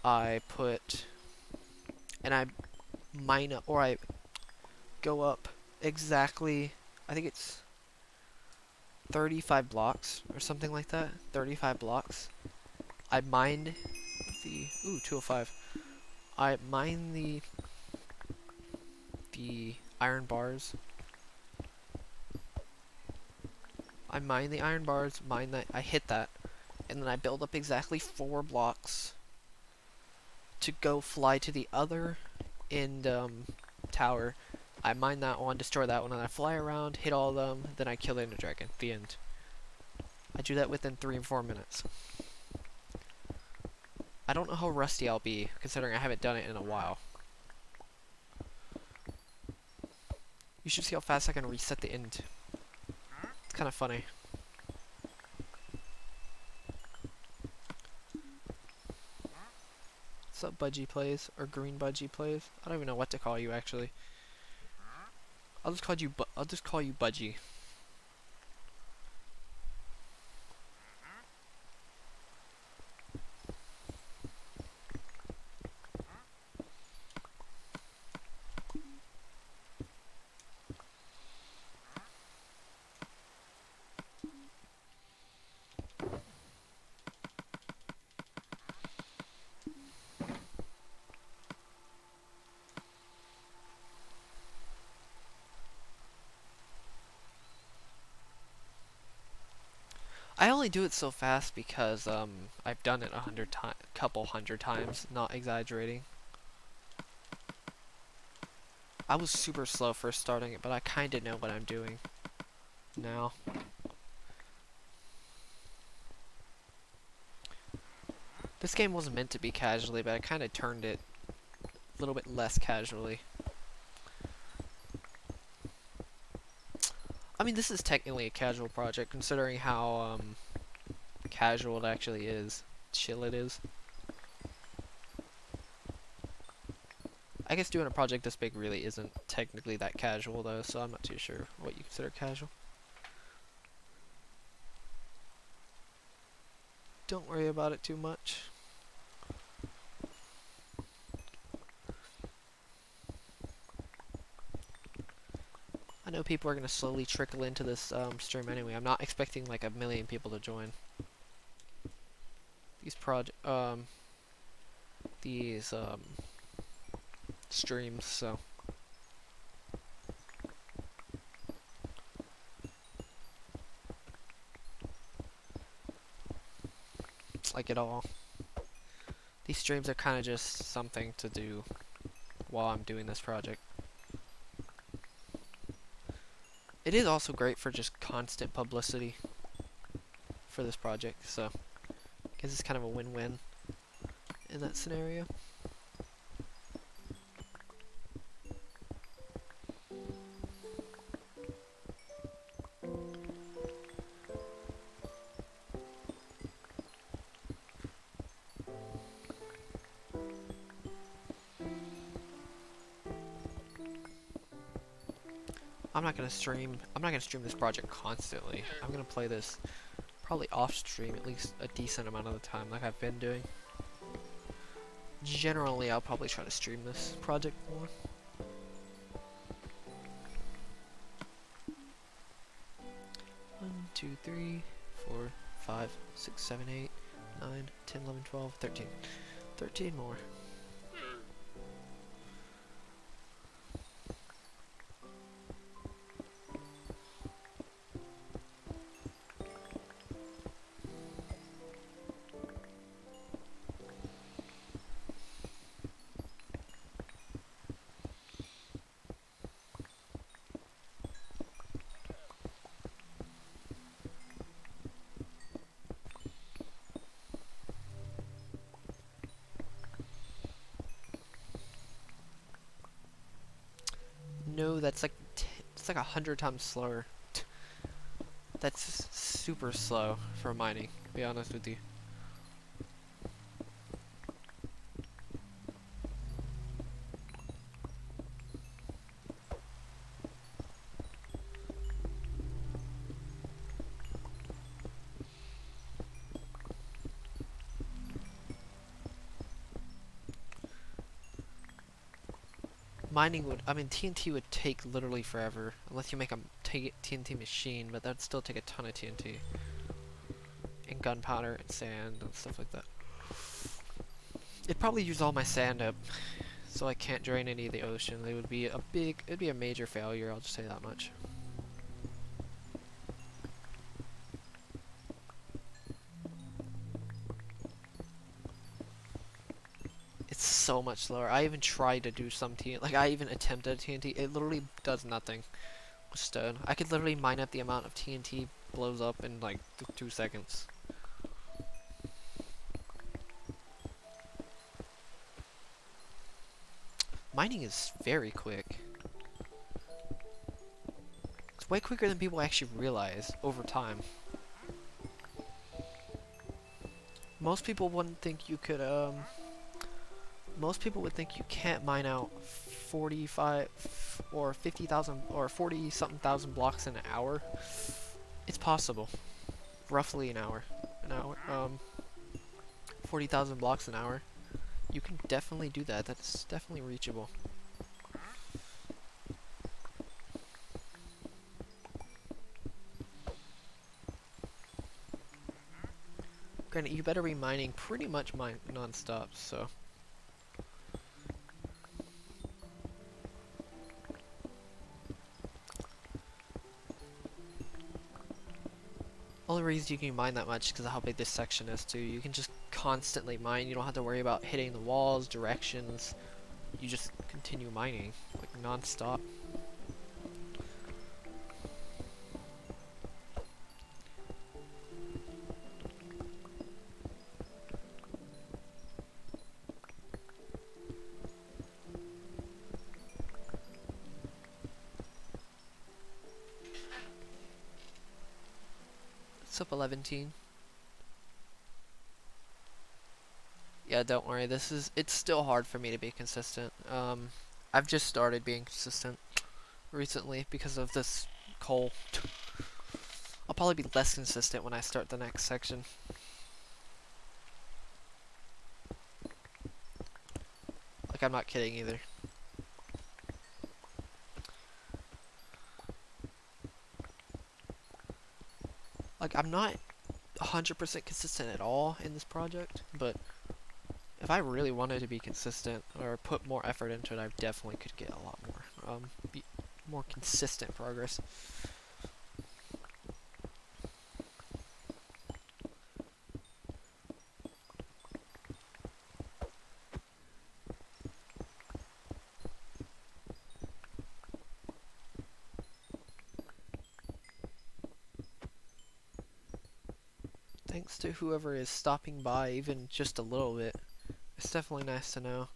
I put, and I mine up, or I go up exactly, I think it's 35 blocks, or something like that. 35 blocks. I mine the, ooh, 205. I mine the iron bars. I mine the iron bars, mine that, I hit that, and then I build up exactly 4 blocks to go fly to the other end tower. I mine that one, destroy that one, and I fly around, hit all of them, then I kill the Ender Dragon. The end. I do that within 3 and 4 minutes. I don't know how rusty I'll be, considering I haven't done it in a while. You should see how fast I can reset the end. It's kind of funny. What's up, Budgie Plays? Or Green Budgie Plays? I don't even know what to call you, actually. I'll just call you Budgie. I only do it so fast because I've done it couple hundred times, not exaggerating. I was super slow first starting it, but I kinda know what I'm doing now. This game wasn't meant to be casually, but I kinda turned it a little bit less casually. I mean, this is technically a casual project, considering how casual it actually is. chill it is. I guess doing a project this big really isn't technically that casual though, so I'm not too sure what you consider casual. Don't worry about it too much. I know people are going to slowly trickle into this stream anyway. I'm not expecting like 1,000,000 people to join. These streams, so. Like at all. These streams are kind of just something to do while I'm doing this project. It is also great for just constant publicity for this project, so I guess it's kind of a win-win in that scenario. I'm not gonna stream this project constantly. I'm gonna play this probably off stream at least a decent amount of the time, like I've been doing. Generally, I'll probably try to stream this project more. One, 2, 3, 4, 5, 6, 7, 8, 9, 10, 11, 12, 13. 13 more. No, that's like it's like 100 times slower. That's super slow for mining, to be honest with you. Mining would, I mean, TNT would take literally forever, unless you make a TNT machine, but that'd still take a ton of TNT. And gunpowder and sand and stuff like that. It'd probably use all my sand up, so I can't drain any of the ocean. It'd be a major failure, I'll just say that much. It's so much slower. I even tried to do some TNT, like I even attempted TNT, it literally does nothing with stone. I could literally mine up the amount of TNT blows up in like 2 seconds. Mining is very quick. It's way quicker than people actually realize over time. Most people wouldn't think you could, most people would think you can't mine out 45 or 50,000 or 40 something thousand blocks in an hour. It's possible. Roughly an hour. 40,000 blocks an hour. You can definitely do that. That's definitely reachable. Granted, you better be mining pretty much non-stop, so. Only reason you can mine that much is because of how big this section is too. You can just constantly mine. You don't have to worry about hitting the walls, directions. You just continue mining, like non-stop. What's up, 11 teen? Yeah, don't worry. It's still hard for me to be consistent. I've just started being consistent recently because of this coal. I'll probably be less consistent when I start the next section. Like, I'm not kidding either. Like, I'm not 100% consistent at all in this project, but if I really wanted to be consistent or put more effort into it, I definitely could get a lot more, be more consistent progress. Thanks to whoever is stopping by, even just a little bit. It's definitely nice to know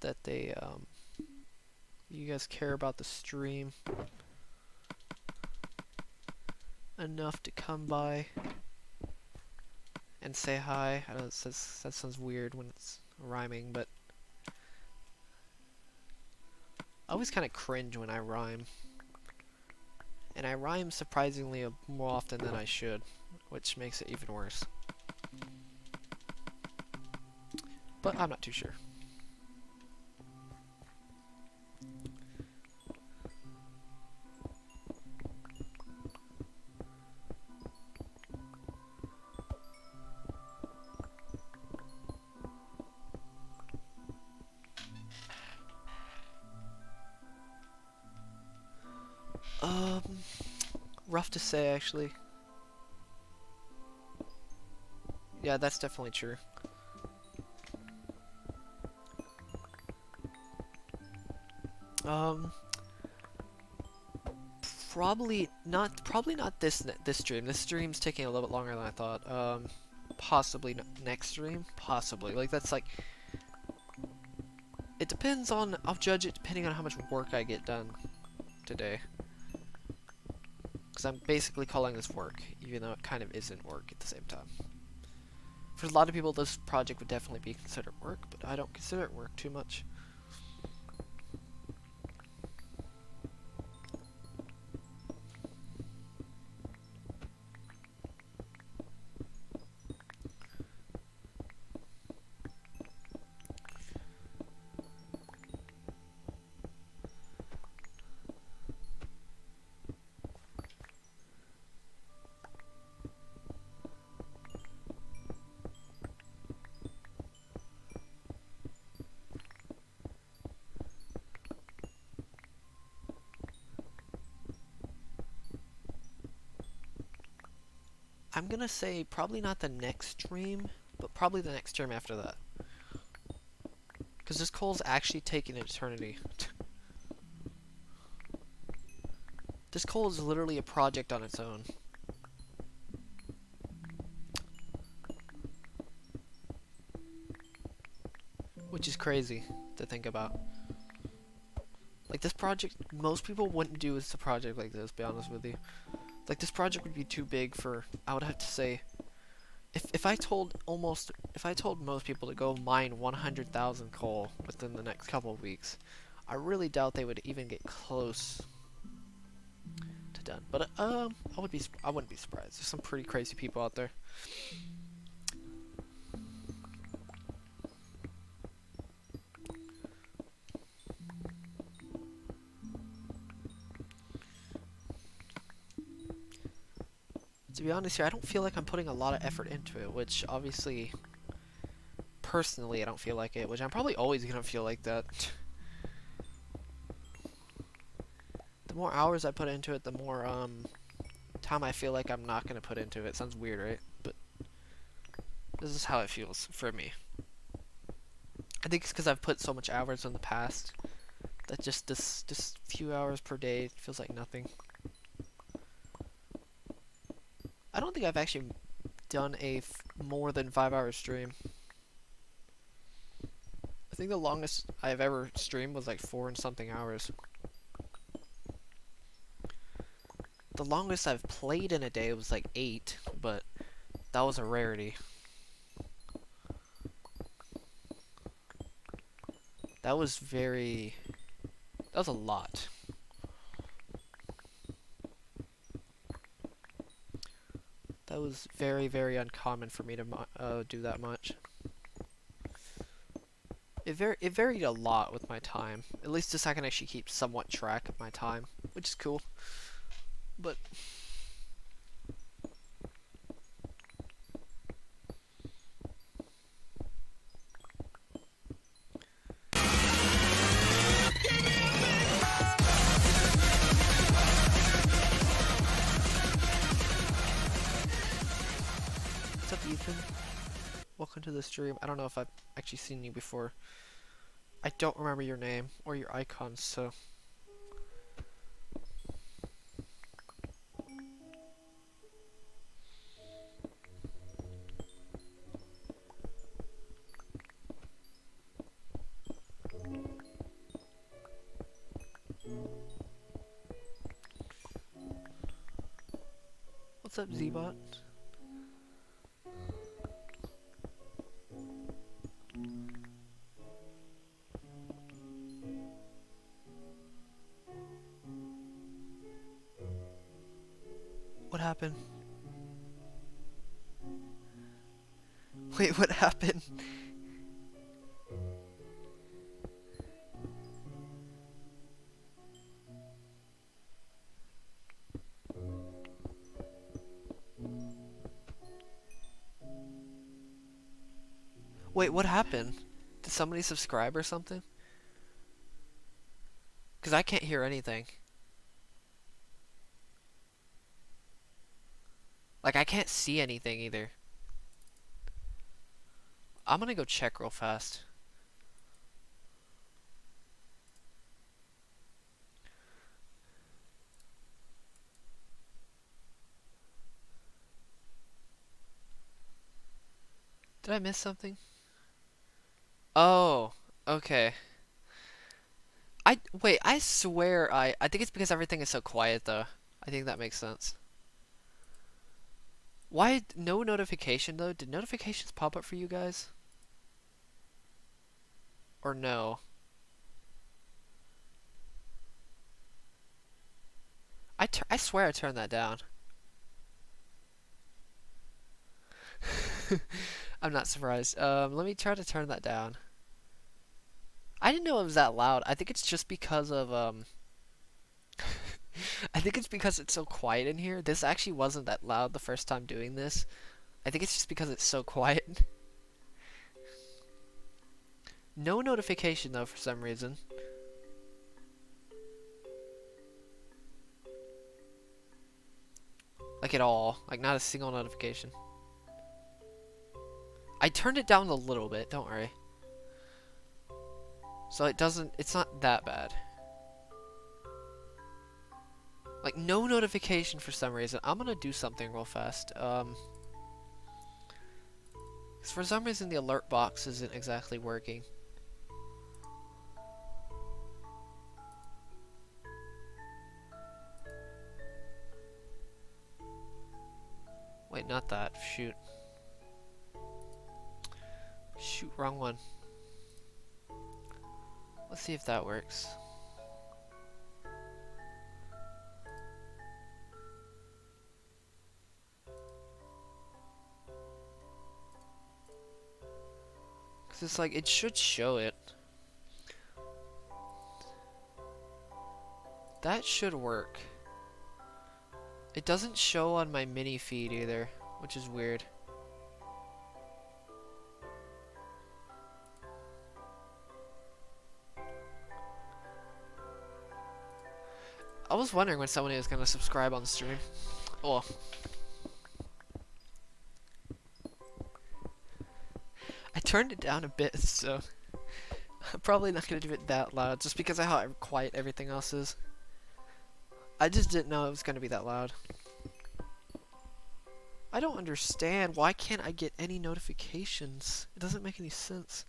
that you guys care about the stream enough to come by and say hi. I know that sounds weird when it's rhyming, but I always kind of cringe when I rhyme. And I rhyme surprisingly more often than I should, which makes it even worse. But I'm not too sure. Um, Rough to say, actually. Yeah, that's definitely true. Um, Probably not this stream. This stream's taking a little bit longer than I thought. Possibly next stream. Possibly. Like, that's like, it depends on, I'll judge it depending on how much work I get done today. Because I'm basically calling this work, even though it kind of isn't work at the same time. For a lot of people, this project would definitely be considered work, but I don't consider it work too much. I'm gonna say probably not the next stream, but probably the next stream after that. Because this coal's actually taking an eternity. This coal is literally a project on its own. Which is crazy to think about. Like, this project, most people wouldn't do a project like this, be honest with you. Like, this project would be too big for, I would have to say, if I told most people to go mine 100,000 coal within the next couple of weeks, I really doubt they would even get close to done. But I wouldn't be surprised. There's some pretty crazy people out there. To be honest here, I don't feel like I'm putting a lot of effort into it, which obviously, personally, I don't feel like it, which I'm probably always gonna feel like that. The more hours I put into it, the more time I feel like I'm not gonna put into it. Sounds weird, right? But this is how it feels for me. I think it's because I've put so much hours in the past that just few hours per day feels like nothing. I don't think I've actually done a more than 5-hour stream. I think the longest I've ever streamed was like 4 and something hours. The longest I've played in a day was like 8, but that was a rarity. That was very... That was a lot. That was very, very uncommon for me to do that much. It varied a lot with my time. At least this I can actually keep somewhat track of my time, which is cool. But what's up, Ethan? Welcome to the stream. I don't know if I've actually seen you before. I don't remember your name or your icons, so... What's up, Zbot? What happened? Wait, what happened? Wait, what happened? Did somebody subscribe or something? Because I can't hear anything. Like, I can't see anything either. I'm gonna go check real fast. Did I miss something? Oh, okay. Wait, I swear I think it's because everything is so quiet though. I think that makes sense. Why no notification though? Did notifications pop up for you guys? Or no? I swear I turned that down. I'm not surprised. Let me try to turn that down. I didn't know it was that loud. I think it's just because of I think it's because it's so quiet in here. This actually wasn't that loud the first time doing this. I think it's just because it's so quiet. No notification though for some reason. Like at all. Like not a single notification. I turned it down a little bit, don't worry. So it's not that bad. Like no notification for some reason. I'm gonna do something real fast. 'Cause for some reason the alert box isn't exactly working. Wait, not that. Shoot. Shoot, wrong one. Let's see if that works. Cause it's like, it should show it. That should work. It doesn't show on my mini feed either, which is weird. I was wondering when someone was gonna subscribe on the stream. Oh. I turned it down a bit, so I'm probably not gonna do it that loud, just because of how quiet everything else is. I just didn't know it was gonna be that loud. I don't understand. Why can't I get any notifications? It doesn't make any sense.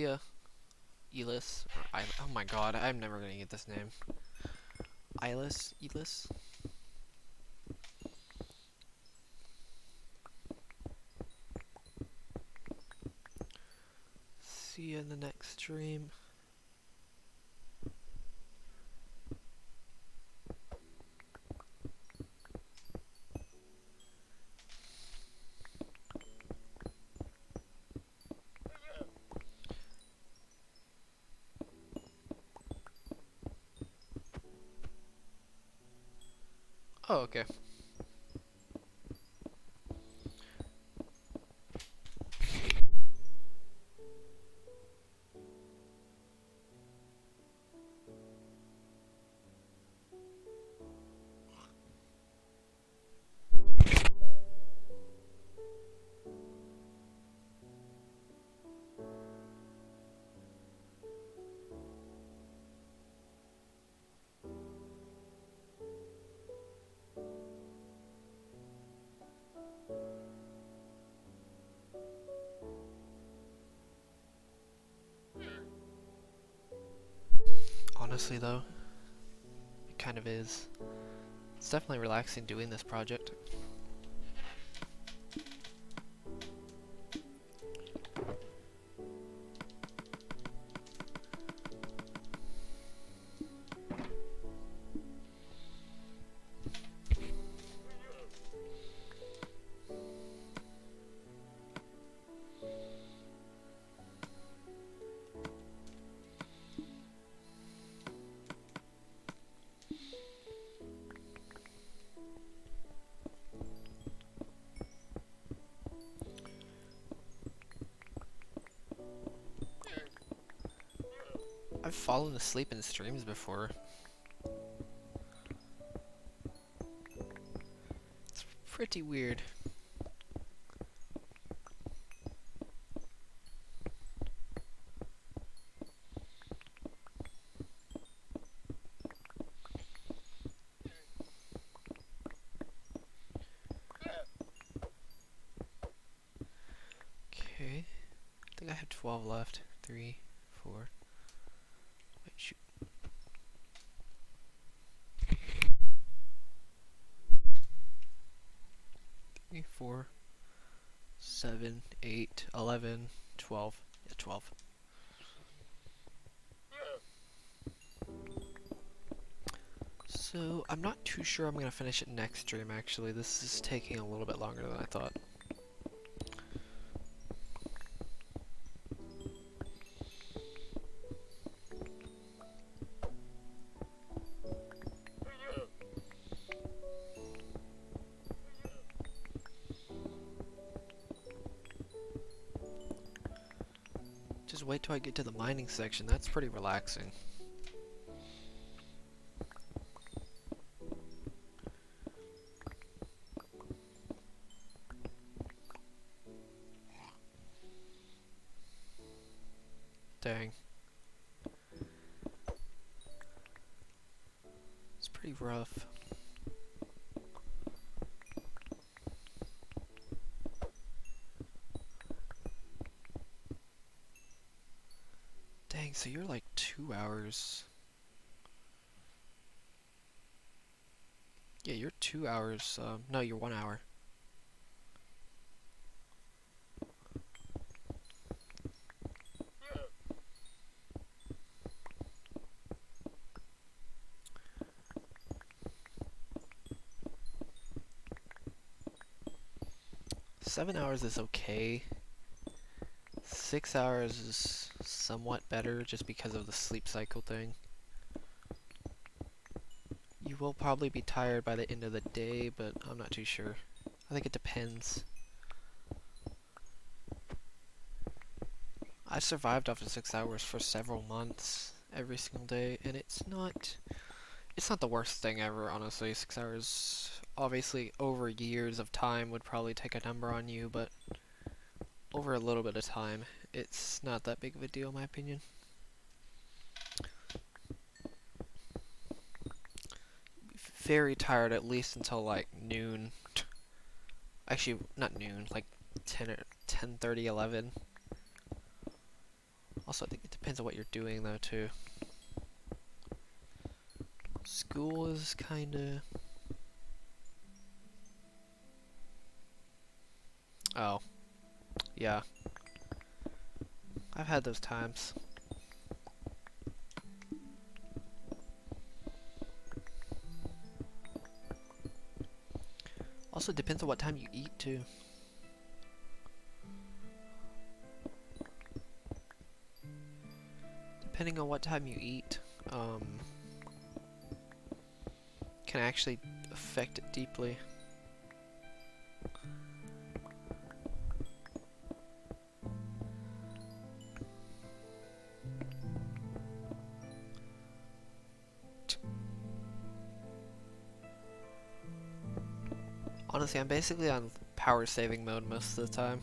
Sia Elis. Oh my god, I'm never gonna get this name. Elis? See you in the next stream. Oh, okay. Honestly though, it kind of is. It's definitely relaxing doing this project. I've fallen asleep in streams before. It's pretty weird. Okay. I think I have 12 left. 3, 4. Wait, shoot. 3, 4, 7, 8, 11, 12. Yeah, 12. So, I'm not too sure I'm gonna finish it next stream actually. This is taking a little bit longer than I thought. Just wait till I get to the mining section. That's pretty relaxing. Dang. It's pretty rough. Dang, so you're like 2 hours. Yeah, you're 2 hours. No, you're 1 hour. Seven hours is okay. 6 hours is somewhat better just because of the sleep cycle thing. You will probably be tired by the end of the day, but I'm not too sure. I think it depends. I survived off of 6 hours for several months, every single day, and it's not the worst thing ever, honestly. 6 hours, obviously, over years of time would probably take a number on you, but over a little bit of time, it's not that big of a deal, in my opinion. Very tired at least until like noon. Actually, not noon, like 10 or 10:30, 11. Also, I think it depends on what you're doing though too. School is kinda... Oh. Yeah. I've had those times. Also, depends on what time you eat too. Depending on what time you eat, can actually affect it deeply. Honestly, I'm basically on power saving mode most of the time.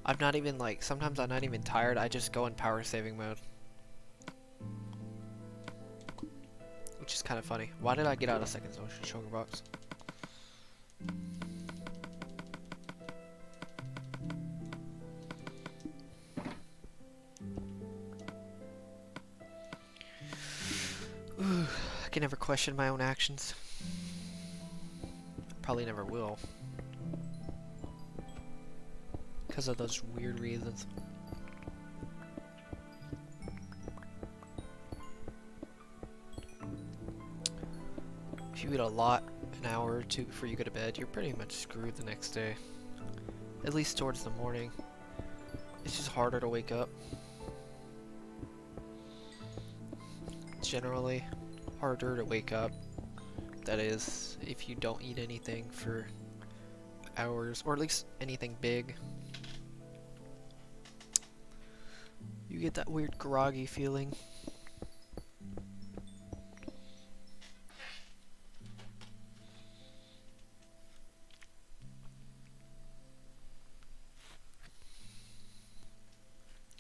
I'm not even like, sometimes I'm not even tired, I just go in power saving mode. Which is kind of funny. Why did I get out of second sugar box? Ooh, I can never question my own actions. Probably never will. Because of those weird reasons. If you eat a lot, an hour or two before you go to bed, you're pretty much screwed the next day. At least towards the morning. It's just harder to wake up. Generally, harder to wake up. That is, if you don't eat anything for hours, or at least anything big. You get that weird groggy feeling.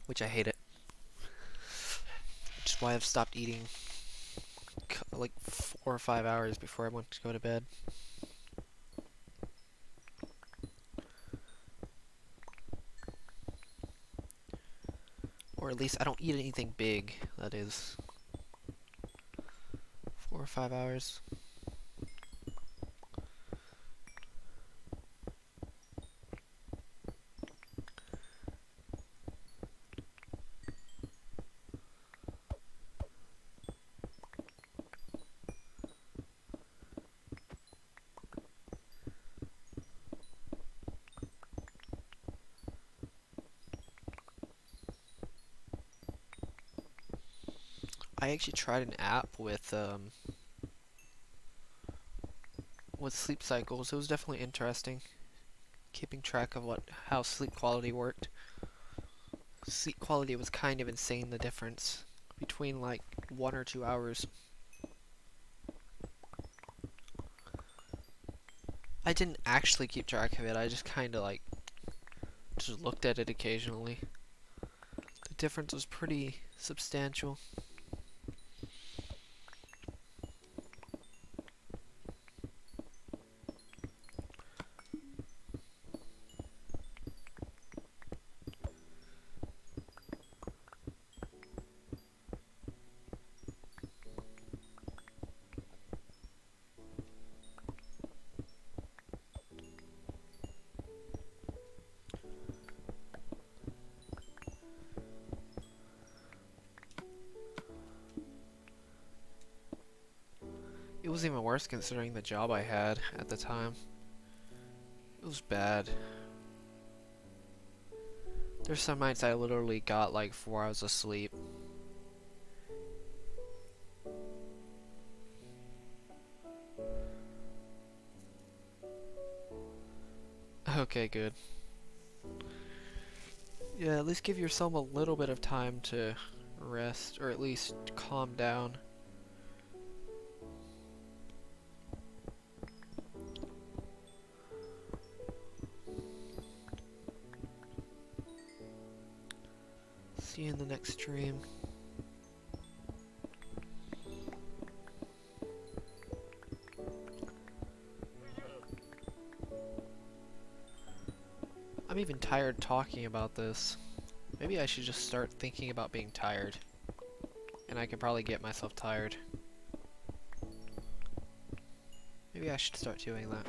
Which I hate it. Which is why I've stopped eating like 4 or 5 hours before I went to go to bed. Or at least I don't eat anything big, that is. 4 or 5 hours. I actually tried an app with sleep cycles. It was definitely interesting. Keeping track of how sleep quality worked. Sleep quality was kind of insane, the difference between like 1 or 2 hours. I didn't actually keep track of it, I just kinda like just looked at it occasionally. The difference was pretty substantial. It was even worse considering the job I had at the time. It was bad. There's some nights I literally got like 4 hours of sleep. Okay, good. Yeah, at least give yourself a little bit of time to rest, or at least calm down. See you in the next stream. I'm even tired talking about this. Maybe I should just start thinking about being tired. And I could probably get myself tired. Maybe I should start doing that.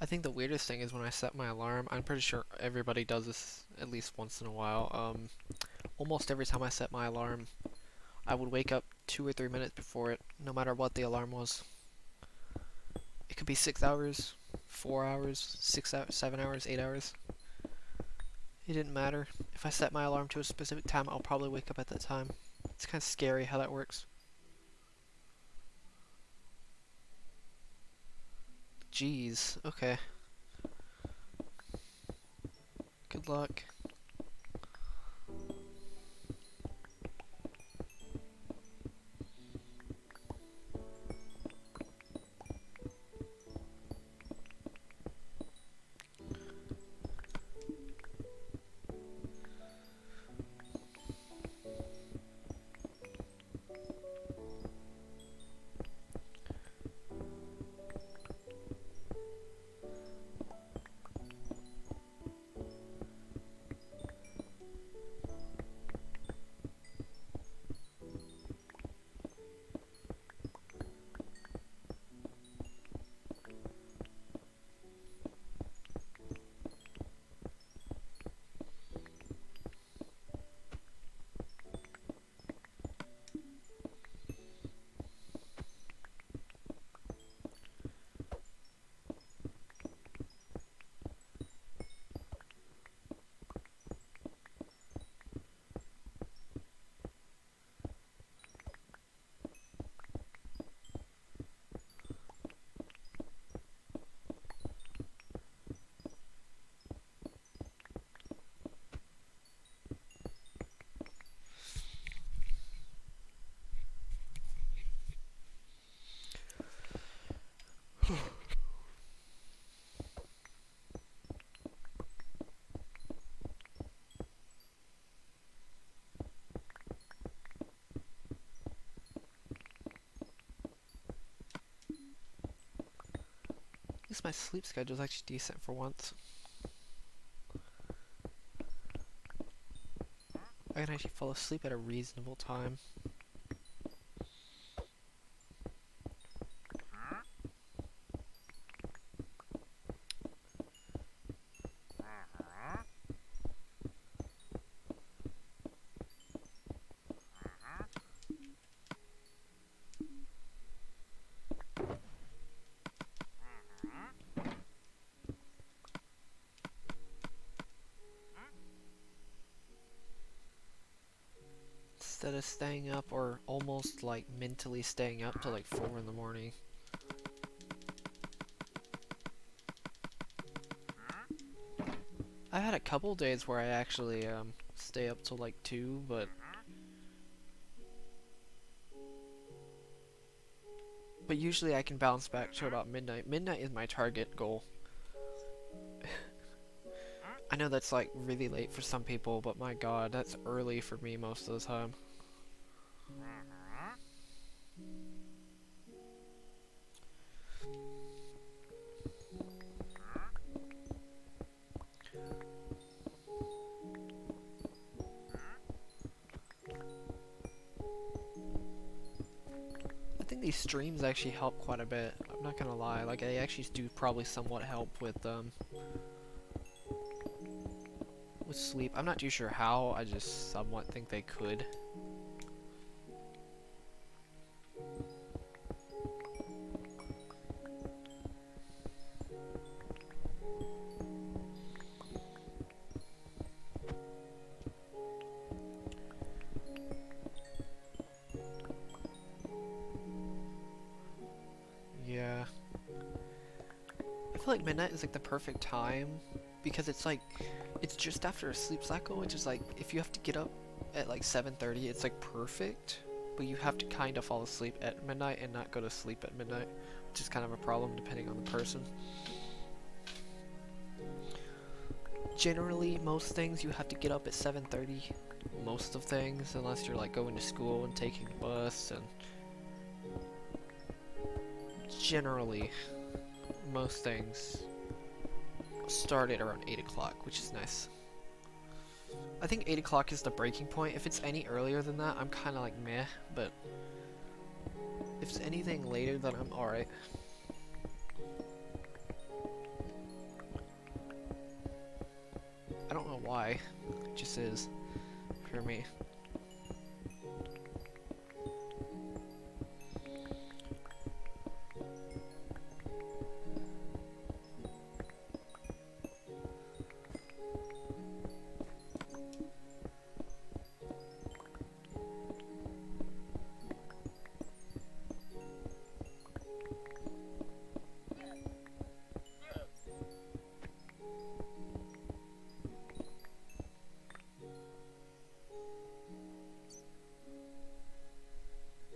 I think the weirdest thing is when I set my alarm. I'm pretty sure everybody does this at least once in a while. Almost every time I set my alarm, I would wake up 2 or 3 minutes before it, no matter what the alarm was. It could be 6 hours, 4 hours, 6 hours, 7 hours, 8 hours. It didn't matter. If I set my alarm to a specific time, I'll probably wake up at that time. It's kind of scary how that works. Jeez, okay. Good luck. At least my sleep schedule is actually decent for once. I can actually fall asleep at a reasonable time. Instead of staying up or almost like mentally staying up till like 4 in the morning. I've had a couple days where I actually stay up till like 2, but usually I can bounce back to about midnight. Midnight is my target goal. I know that's like really late for some people, but my god, that's early for me most of the time. I think these streams actually help quite a bit. I'm not gonna lie, like they actually do probably somewhat help with sleep. I'm not too sure how, I just somewhat think they could. Yeah. I feel like midnight is like the perfect time because it's like it's just after a sleep cycle, which is like if you have to get up at like 7:30, it's like perfect, but you have to kind of fall asleep at midnight and not go to sleep at midnight, which is kind of a problem depending on the person. generally, most things you have to get up at 7:30. Most of things, unless you're like going to school and taking the bus, and generally, most things start at around 8 o'clock, which is nice. I think 8 o'clock is the breaking point. If it's any earlier than that, I'm kind of like meh, but if it's anything later, then I'm alright. I don't know why, it just is for me.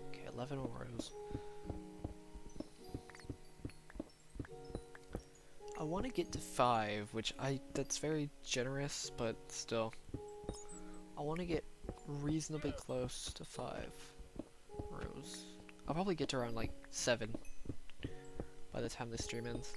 Okay, 11 rows. I want to get to 5, which that's very generous, but still. I want to get reasonably close to 5 rows. I'll probably get to around like 7 by the time this stream ends.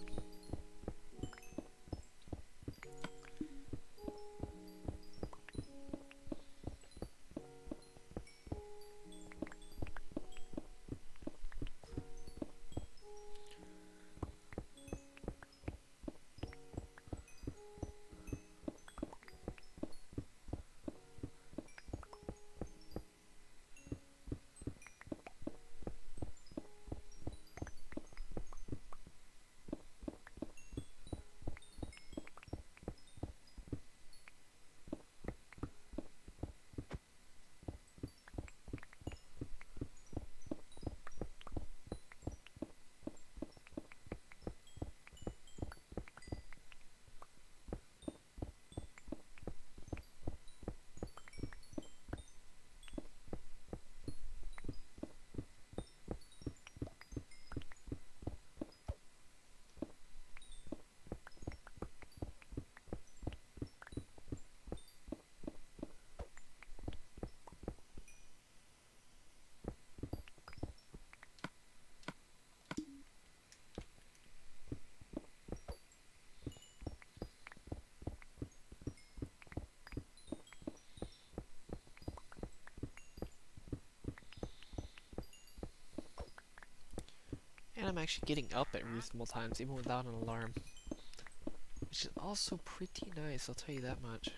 And I'm actually getting up at reasonable times, even without an alarm. Which is also pretty nice, I'll tell you that much.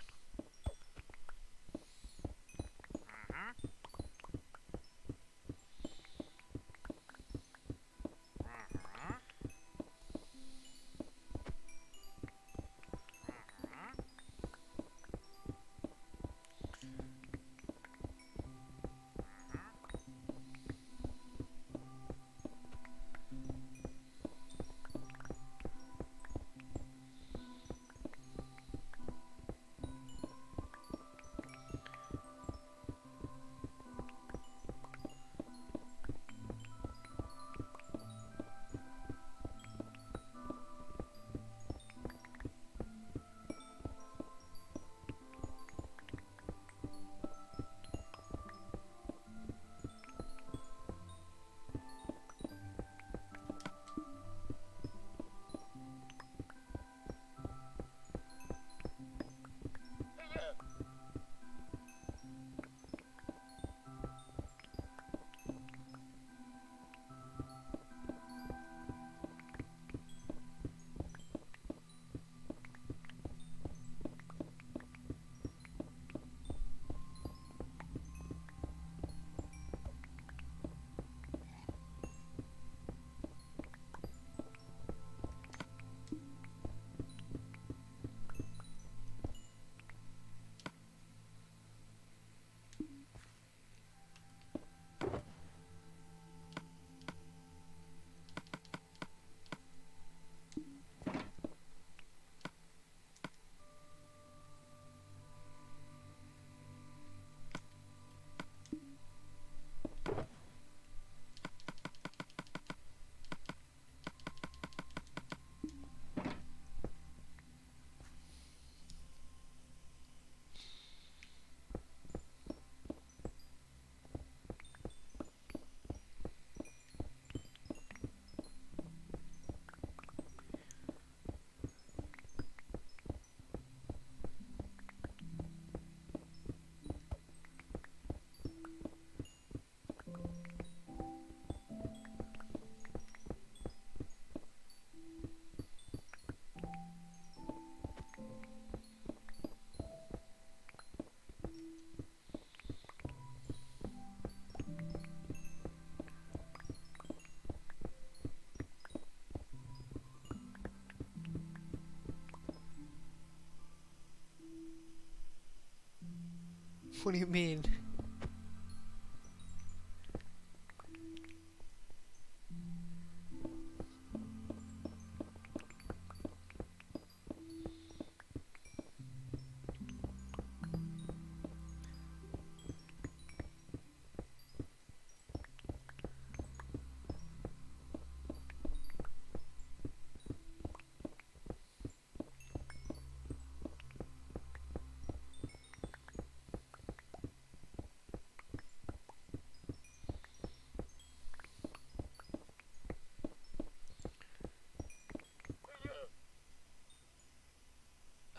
What do you mean?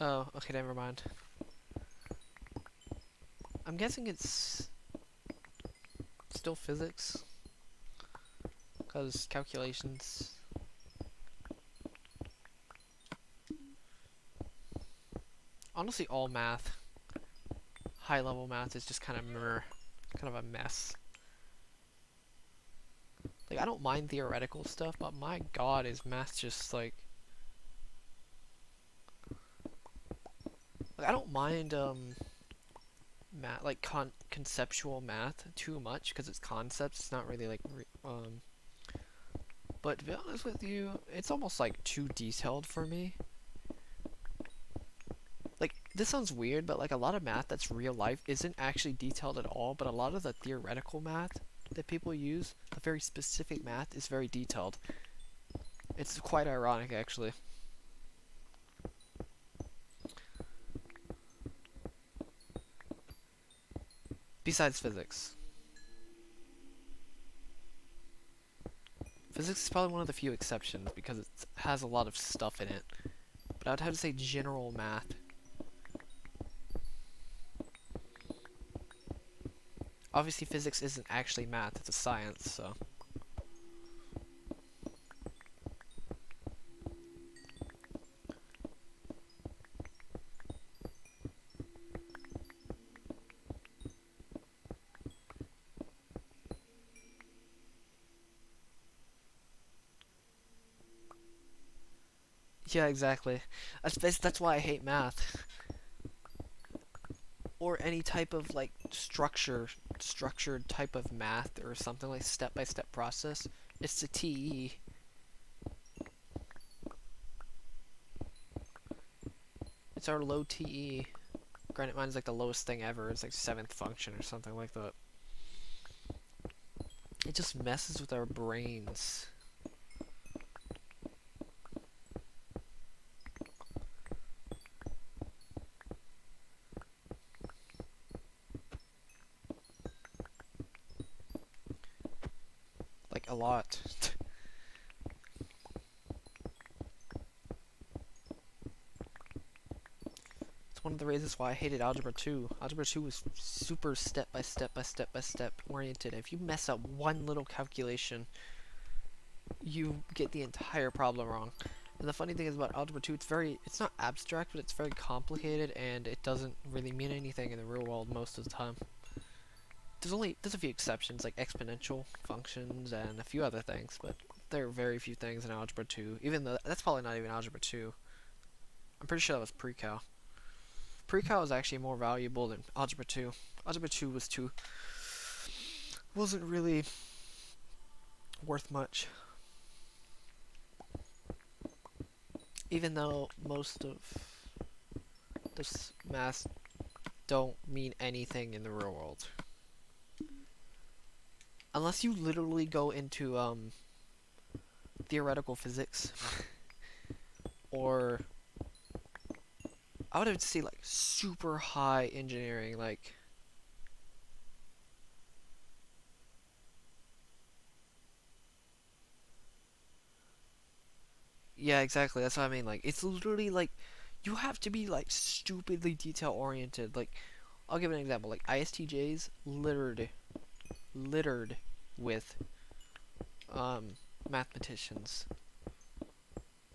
Oh, okay, never mind. I'm guessing it's still physics, because calculations. Honestly, all math, high level math, is just kind of kind of a mess. Like, I don't mind theoretical stuff, but my god, is math just like I don't mind math, like conceptual math too much because it's concepts. It's not really like but to be honest with you, it's almost like too detailed for me. Like, this sounds weird, but like a lot of math that's real life isn't actually detailed at all, but a lot of the theoretical math that people use, the very specific math, is very detailed. It's quite ironic, actually. Besides physics. Physics is probably one of the few exceptions because it has a lot of stuff in it. But I would have to say general math. Obviously, physics isn't actually math, it's a science, so. Yeah, exactly. That's why I hate math. Or any type of like structured type of math or something like step-by-step process. It's the TE. It's our low TE. Granted, mine's like the lowest thing ever. It's like 7th function or something like that. It just messes with our brains. Like, a lot. It's one of the reasons why I hated Algebra 2. Algebra 2 was super step-by-step oriented. If you mess up one little calculation, you get the entire problem wrong. And the funny thing is about Algebra 2, it's not abstract, but it's very complicated, and it doesn't really mean anything in the real world most of the time. There's a few exceptions, like exponential functions and a few other things, but there are very few things in Algebra 2, even though that's probably not even Algebra 2. I'm pretty sure that was pre-cal. Pre-cal is actually more valuable than Algebra 2. Algebra 2 wasn't really worth much. Even though most of this math don't mean anything in the real world. Unless you literally go into theoretical physics or I would have to say like super high engineering, like yeah, exactly. That's what I mean. Like, it's literally like you have to be like stupidly detail oriented. Like, I'll give an example. Like ISTJs littered with mathematicians,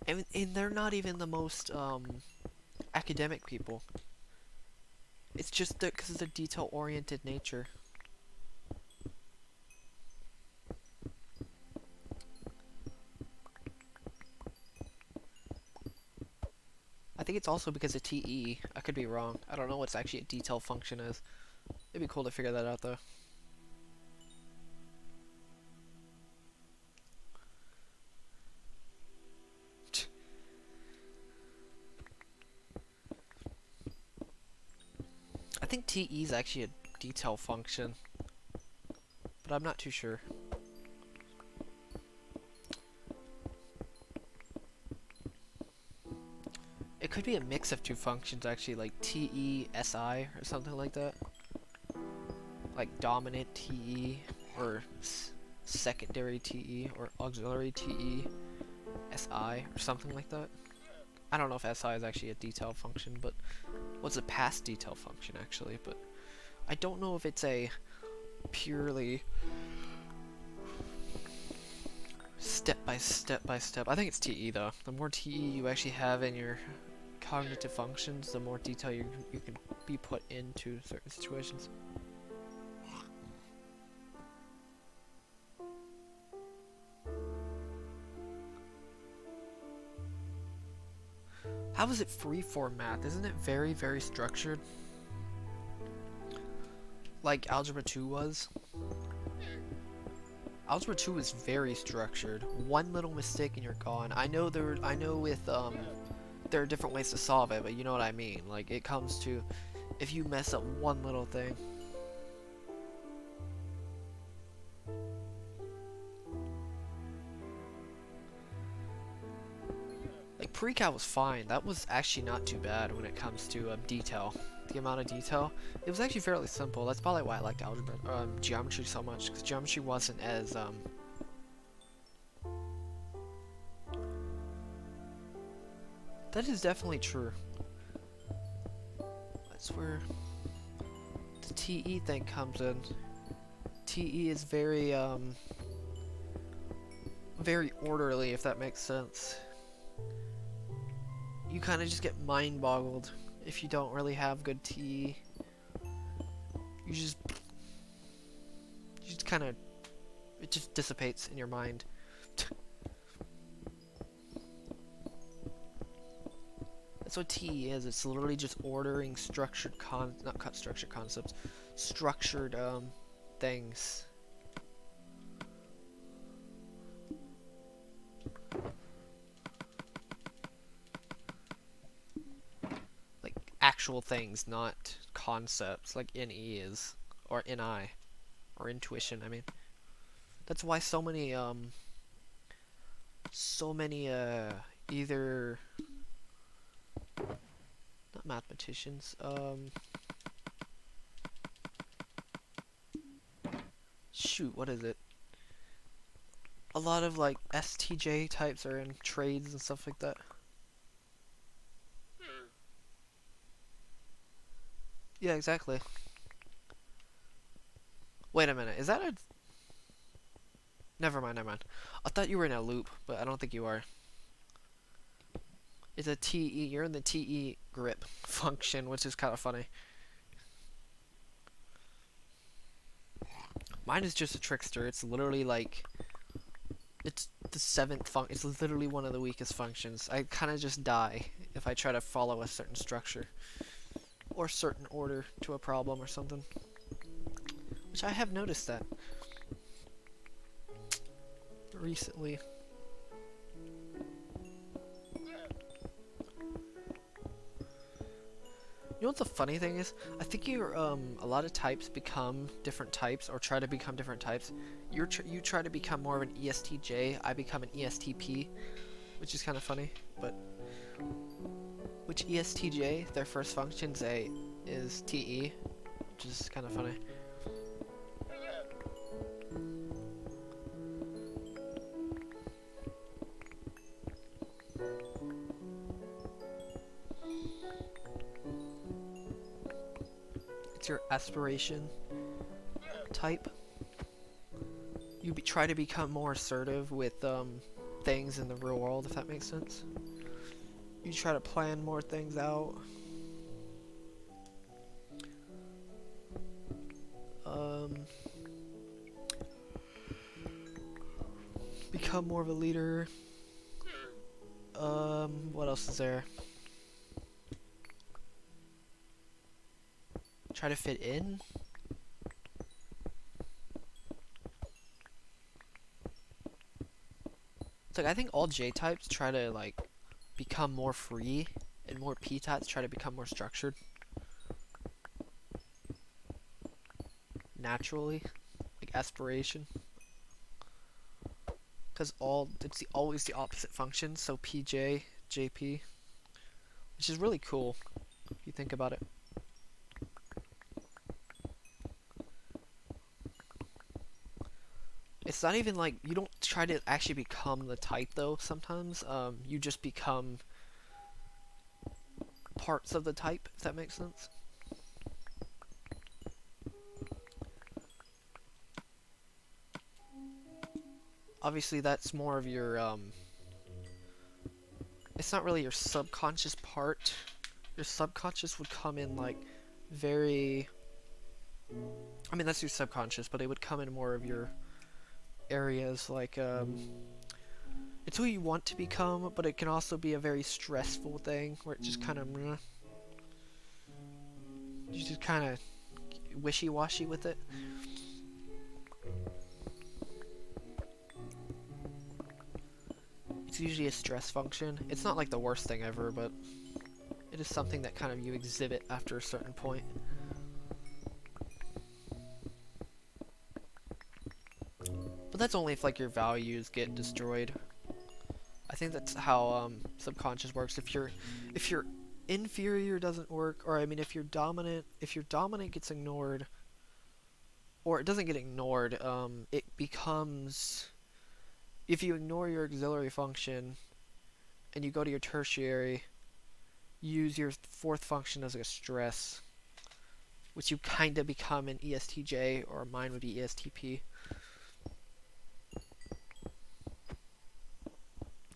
and they're not even the most academic people. It's just because of the detail oriented nature. I think it's also because of TE. I could be wrong. I don't know what's actually a detail function is. It'd be cool to figure that out though. I think TE is actually a detail function, but I'm not too sure. It could be a mix of two functions actually, like TE SI or something like that. Like dominant TE or secondary TE or auxiliary TE SI or something like that. I don't know if SI is actually a detail function, but what's a past detail function actually, but I don't know if it's a purely step by step. I think it's TE though. The more TE you actually have in your cognitive functions, the more detail you can be put into certain situations. How is it free-form math? Isn't it very, very structured? Like Algebra 2 was? Algebra 2 is very structured. One little mistake and you're gone. I know with there are different ways to solve it, but you know what I mean. Like it comes to if you mess up one little thing. Like pre-cal was fine. That was actually not too bad when it comes to detail. The amount of detail. It was actually fairly simple. That's probably why I liked algebra, geometry so much, because geometry wasn't as That is definitely true. That's where the TE thing comes in. TE is very very orderly, if that makes sense. You kind of just get mind boggled if you don't really have good TE. You just kind of, it just dissipates in your mind. That's what TE is. It's literally just ordering structured concepts, structured things. Like actual things, not concepts, like NE is, or NI, or intuition. I mean, that's why so many either not mathematicians, shoot, what is it? A lot of like STJ types are in trades and stuff like that. Yeah, exactly. Wait a minute, is that a... Never mind. I thought you were in a loop, but I don't think you are. It's a TE, you're in the TE grip function, which is kind of funny. Mine is just a trickster. It's literally like... It's the 7th function. It's literally one of the weakest functions. I kind of just die if I try to follow a certain structure. Or certain order to a problem or something. Which I have noticed that recently. You know what the funny thing is? I think you're a lot of types become different types or try to become different types. You try to become more of an ESTJ. I become an ESTP, which is kind of funny. But which ESTJ, their first function is TE, which is kind of funny. Your aspiration type. You try to become more assertive with things in the real world, if that makes sense. You try to plan more things out. Become more of a leader. What else is there? Try to fit in. It's like I think all J types try to like become more free, and more P types try to become more structured naturally, like aspiration. Because always the opposite function. So PJ, JP, which is really cool if you think about it. It's not even like you don't try to actually become the type though. Sometimes you just become parts of the type, if that makes sense. Obviously, that's more of your it's not really your subconscious part. Your subconscious would come in like very. I mean, that's your subconscious, but it would come in more of your areas like it's who you want to become, but it can also be a very stressful thing where it just kind of you just kind of wishy-washy with it. It's usually a stress function. It's not like the worst thing ever, but it is something that kind of you exhibit after a certain point. But that's only if like your values get destroyed. I think that's how subconscious works. If your inferior doesn't work, or I mean if your dominant gets ignored, or it doesn't get ignored, it becomes, if you ignore your auxiliary function and you go to your tertiary, use your fourth function as like a stress, which you kind of become an ESTJ, or mine would be ESTP.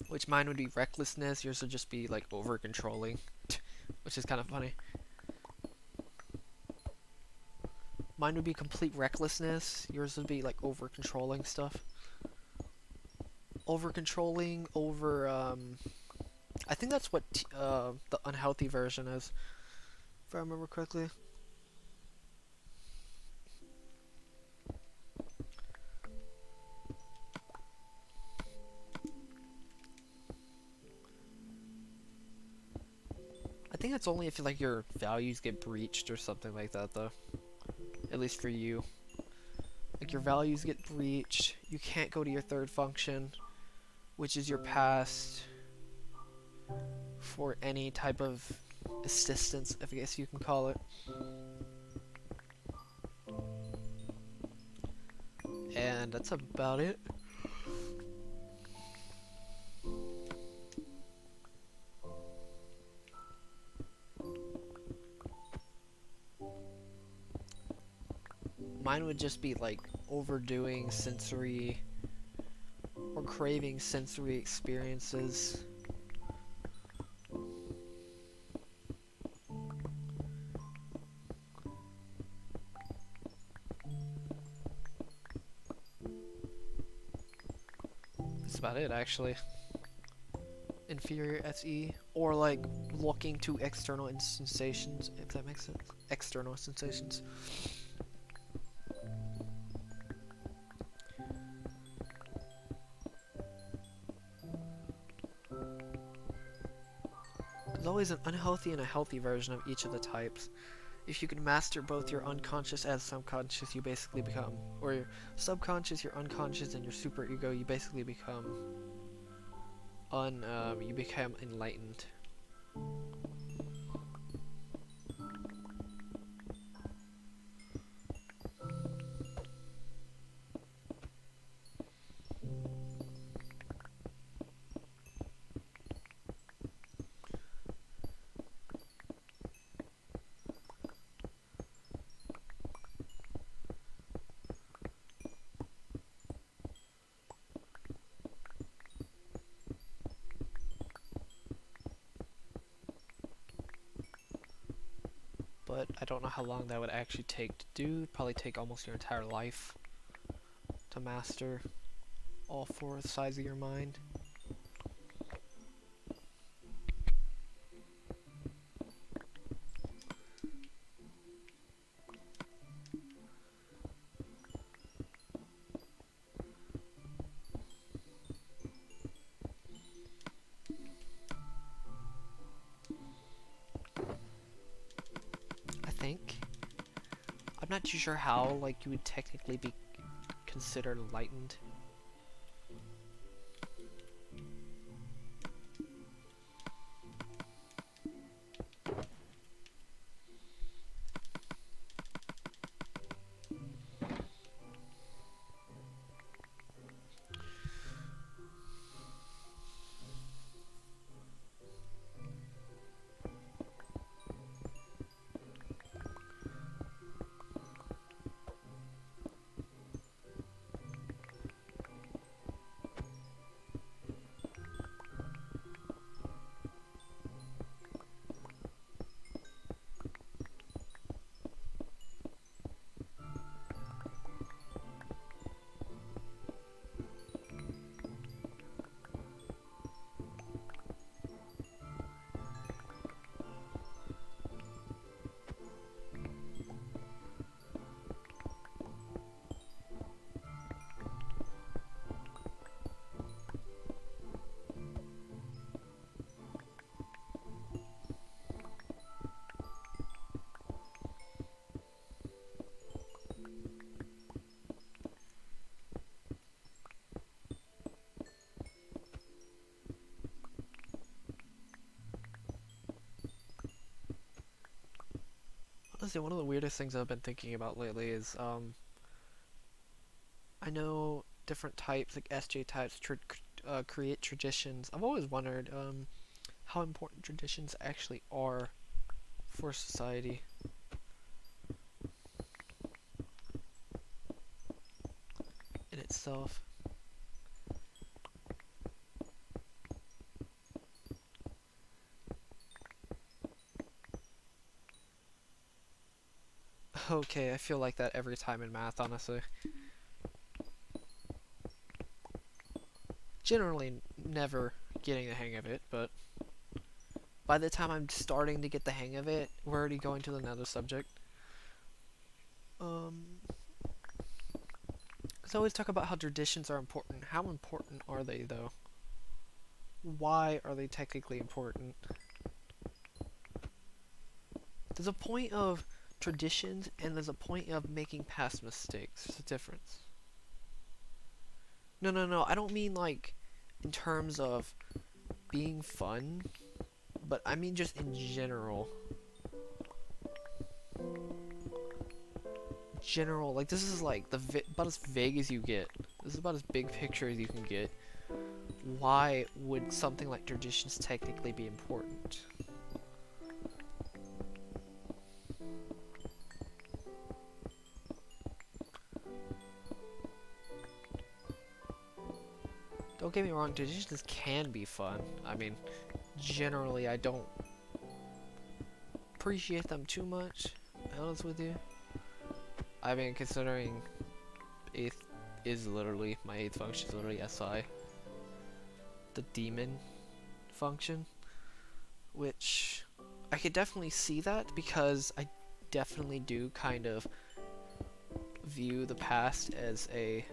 Which mine would be recklessness, yours would just be like over controlling, which is kind of funny. Mine would be complete recklessness, yours would be like over controlling stuff. Over controlling, I think that's what the unhealthy version is, if I remember correctly. I think that's only if like your values get breached or something like that, though. At least for you. Like your values get breached, you can't go to your third function, which is your past, for any type of assistance, I guess you can call it. And that's about it. Mine would just be like overdoing sensory or craving sensory experiences. That's about it, actually. Inferior SE, or like looking to external sensations, if that makes sense. External sensations. There's always an unhealthy and a healthy version of each of the types. If you can master both your unconscious and subconscious, you basically become, or your subconscious, your unconscious, and your superego, you basically become you become enlightened. But I don't know how long that would actually take to do. It'd probably take almost your entire life to master all four sides of your mind. I'm not too sure how, like, you would technically be considered enlightened. Honestly, one of the weirdest things I've been thinking about lately is, I know different types, like SJ types, create traditions. I've always wondered, how important traditions actually are for society in itself. Okay, I feel like that every time in math, honestly. Generally, never getting the hang of it, but by the time I'm starting to get the hang of it, we're already going to another subject. Because I always talk about how traditions are important. How important are they, though? Why are they technically important? There's a point of traditions, and there's a point of making past mistakes. There's a difference. No, no, no. I don't mean like in terms of being fun, but I mean just in general. General, like this is like about as vague as you get. This is about as big picture as you can get. Why would something like traditions technically be important? Don't get me wrong, traditions can be fun. I mean, generally I don't appreciate them too much, to be honest with you. I mean, considering 8th is literally, my 8th function is literally SI. The demon function. Which, I could definitely see that because I definitely do kind of view the past as a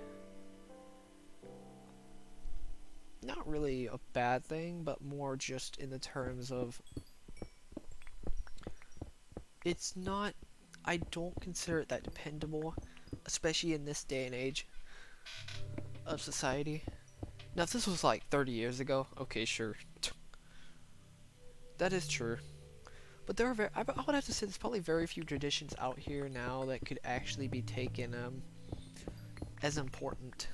not really a bad thing, but more just in the terms of it's not, I don't consider it that dependable, especially in this day and age of society. Now, if this was like 30 years ago, okay, sure. That is true. But there are I would have to say there's probably very few traditions out here now that could actually be taken as important.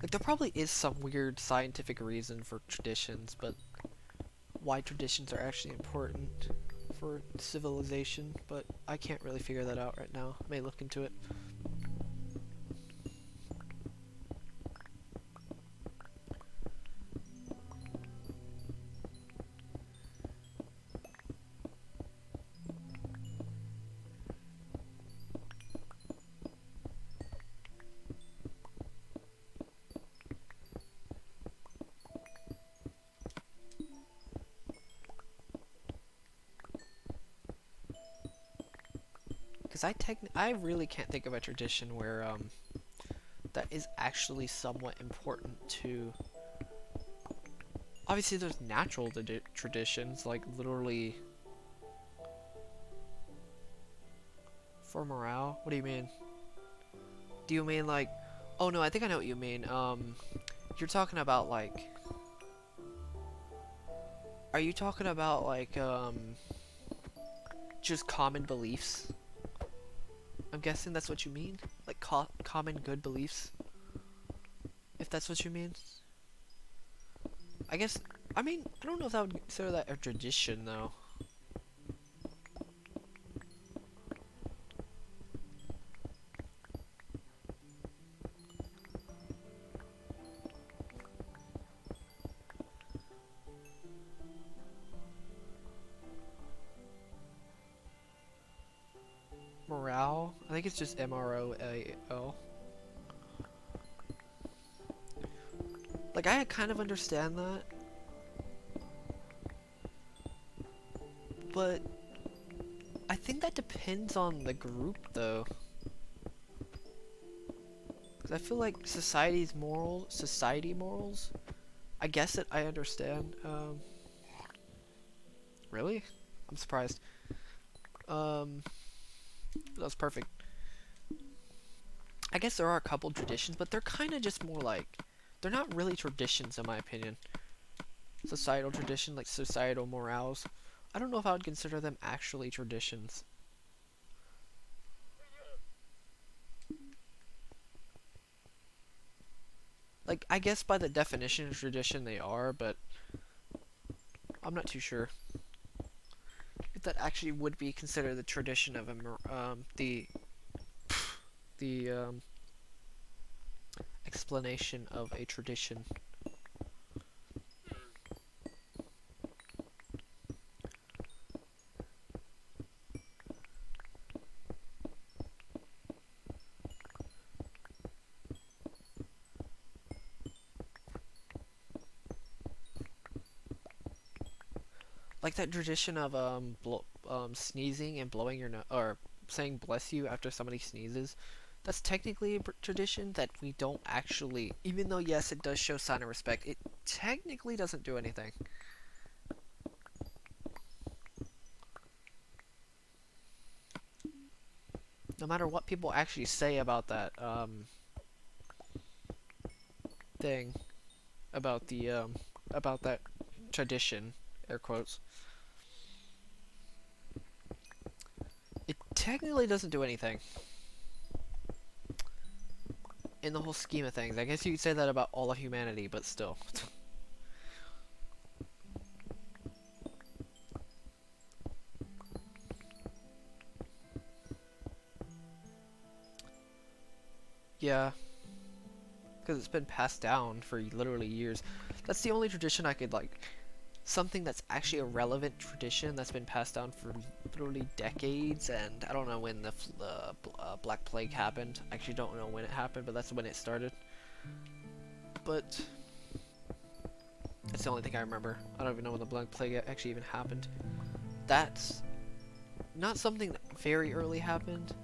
Like, there probably is some weird scientific reason for traditions, but why traditions are actually important for civilization, but I can't really figure that out right now. I may look into it. Because I really can't think of a tradition where that is actually somewhat important to. Obviously, there's natural traditions, like literally for morale. What do you mean? Do you mean like? Oh no, I think I know what you mean. You're talking about like. Are you talking about like just common beliefs? I'm guessing that's what you mean, like common good beliefs. If that's what you mean. I guess. I mean, I don't know if I would consider that a tradition though. Morale? I think it's just MROAL. Like, I kind of understand that. But I think that depends on the group, though. Because I feel like society morals, I guess that I understand. Really? I'm surprised. That was perfect. I guess there are a couple traditions, but they're kind of just more like, they're not really traditions in my opinion. Societal tradition, like societal morals. I don't know if I would consider them actually traditions. Like, I guess by the definition of tradition they are, but I'm not too sure if that actually would be considered the tradition of the explanation of a tradition. Like that tradition of sneezing and blowing your nose, or saying bless you after somebody sneezes. That's technically a tradition that we don't actually, even though yes it does show sign of respect, it technically doesn't do anything. No matter what people actually say about that thing, about the about that tradition, air quotes, it technically doesn't do anything in the whole scheme of things. I guess you could say that about all of humanity, but still. Yeah, because it's been passed down for literally years. That's the only tradition I could like. Something that's actually a relevant tradition that's been passed down for literally decades, and I don't know when the Black Plague happened. I actually don't know when it happened, but that's when it started. But that's the only thing I remember. I don't even know when the Black Plague actually even happened. That's not something that very early happened,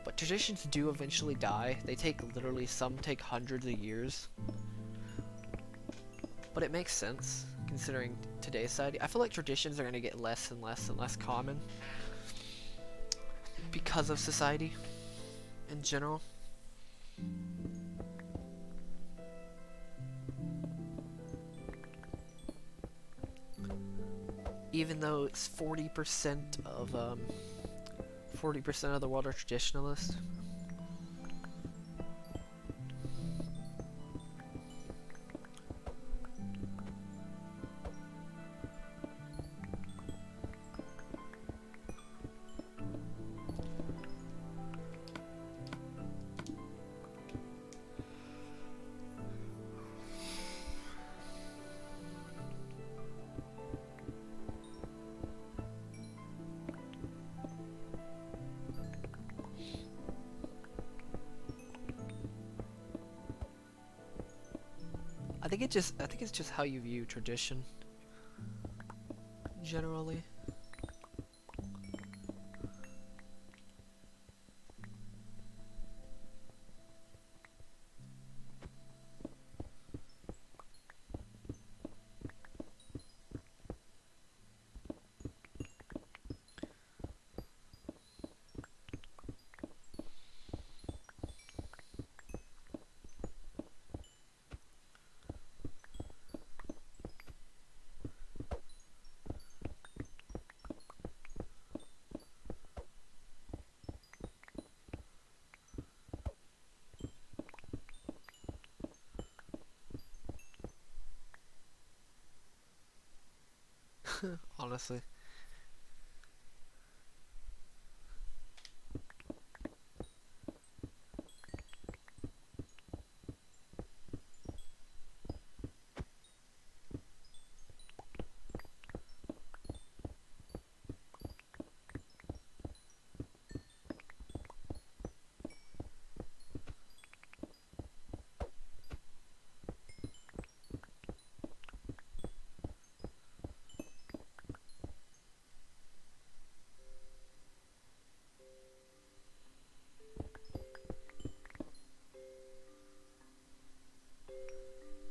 but traditions do eventually die. They take literally, some take hundreds of years. But it makes sense, considering today's society. I feel like traditions are going to get less and less and less common because of society in general. Even though it's 40% of 40% of the world are traditionalists. I think it's just how you view tradition generally. honestly.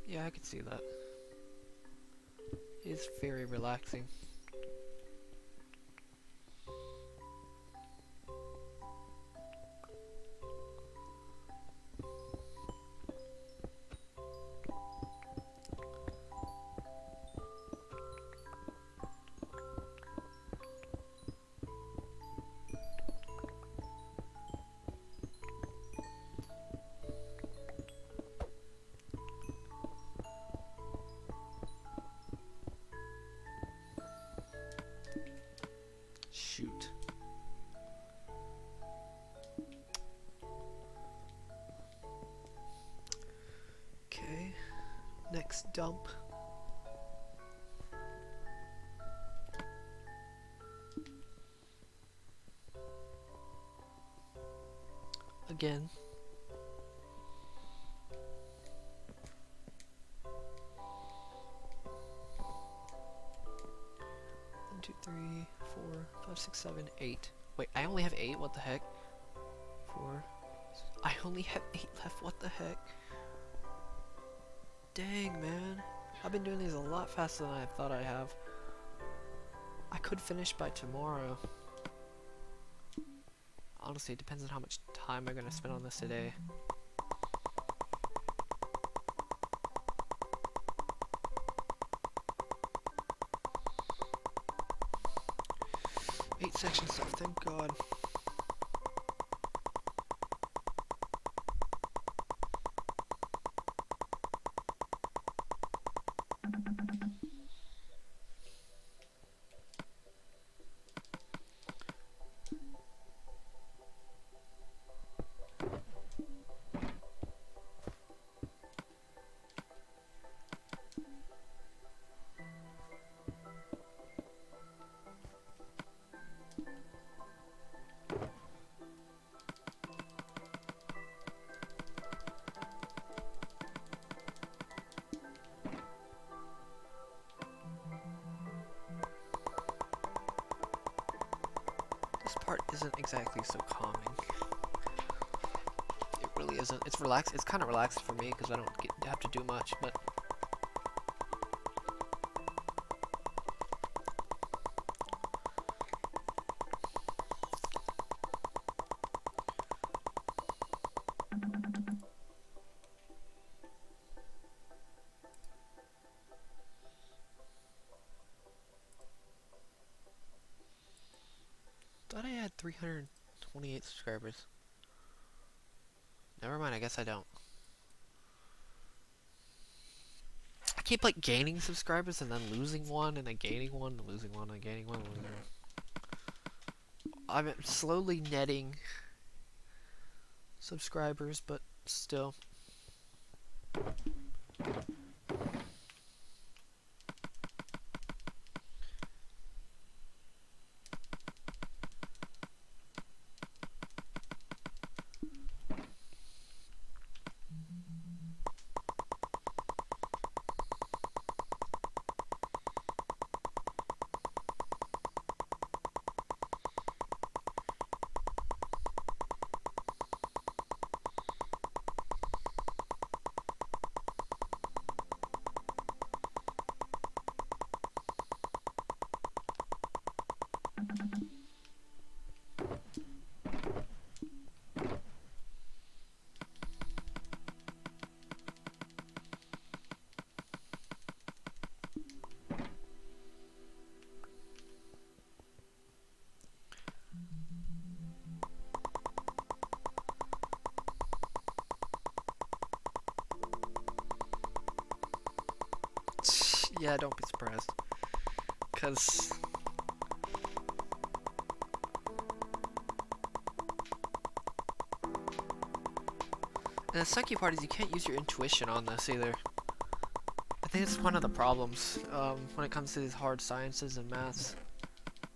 Yeah, I can see that. It's very relaxing. Shoot. Okay, next dump. Again. 1, 2, 3, 4, 5, 6, 7, 8. Wait, I only have 8? What the heck? 4. I only have 8 left. What the heck? Dang, man. I've been doing these a lot faster than I thought I have. I could finish by tomorrow. Honestly, it depends on how much time I'm gonna spend on this today. Eight sections left, thank God. This part isn't exactly so calming. It really isn't. It's relaxed. It's kind of relaxed for me because I don't have to do much, but thought I had 328 subscribers. Never mind, I guess I don't. I keep like gaining subscribers and then losing one and then gaining one and losing one and gaining one and losing one. I'm slowly netting subscribers, but still. Yeah, don't be surprised. Because... And the sucky part is you can't use your intuition on this either. I think it's one of the problems when it comes to these hard sciences and maths.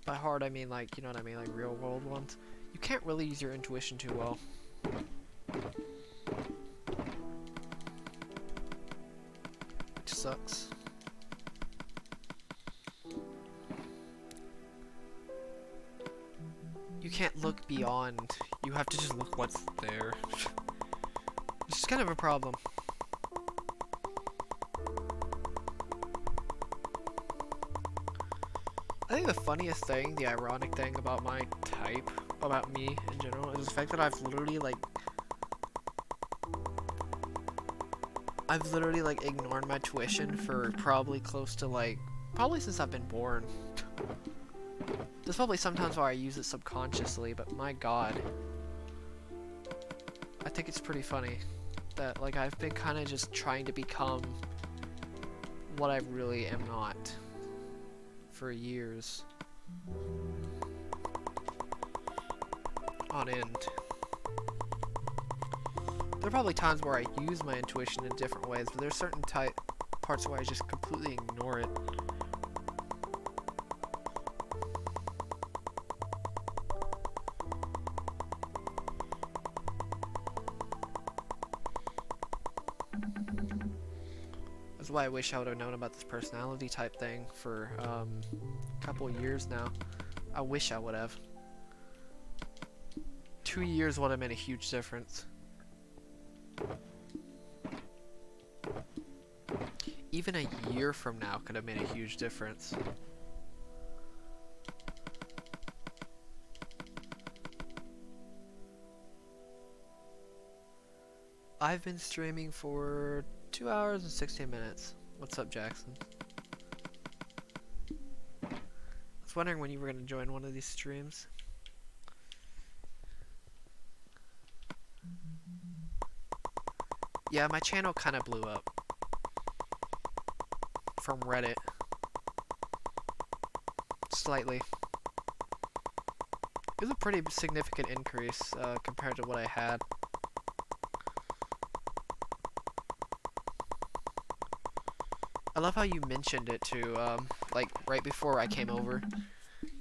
By hard, I mean like, you know what I mean, like real world ones. You can't really use your intuition too well. Which sucks. You can't look beyond. You have to just look what's there. It's just kind of a problem. I think the funniest thing, the ironic thing about my type, about me in general, is the fact that I've literally like ignored my tuition for probably close to like, probably since I've been born. There's probably sometimes where I use it subconsciously, but my god. I think it's pretty funny that like I've been kind of just trying to become what I really am not for years on end. There are probably times where I use my intuition in different ways, but there's certain parts where I just completely ignore it. That's why I wish I would have known about this personality type thing for a couple years now. I wish I would have. 2 years would have made a huge difference. Even a year from now could have made a huge difference. I've been streaming for 2 hours and 16 minutes. What's up, Jackson? I was wondering when you were going to join one of these streams. Yeah, my channel kind of blew up. From Reddit. Slightly. It was a pretty significant increase compared to what I had. I love how you mentioned it too, like right before I came over.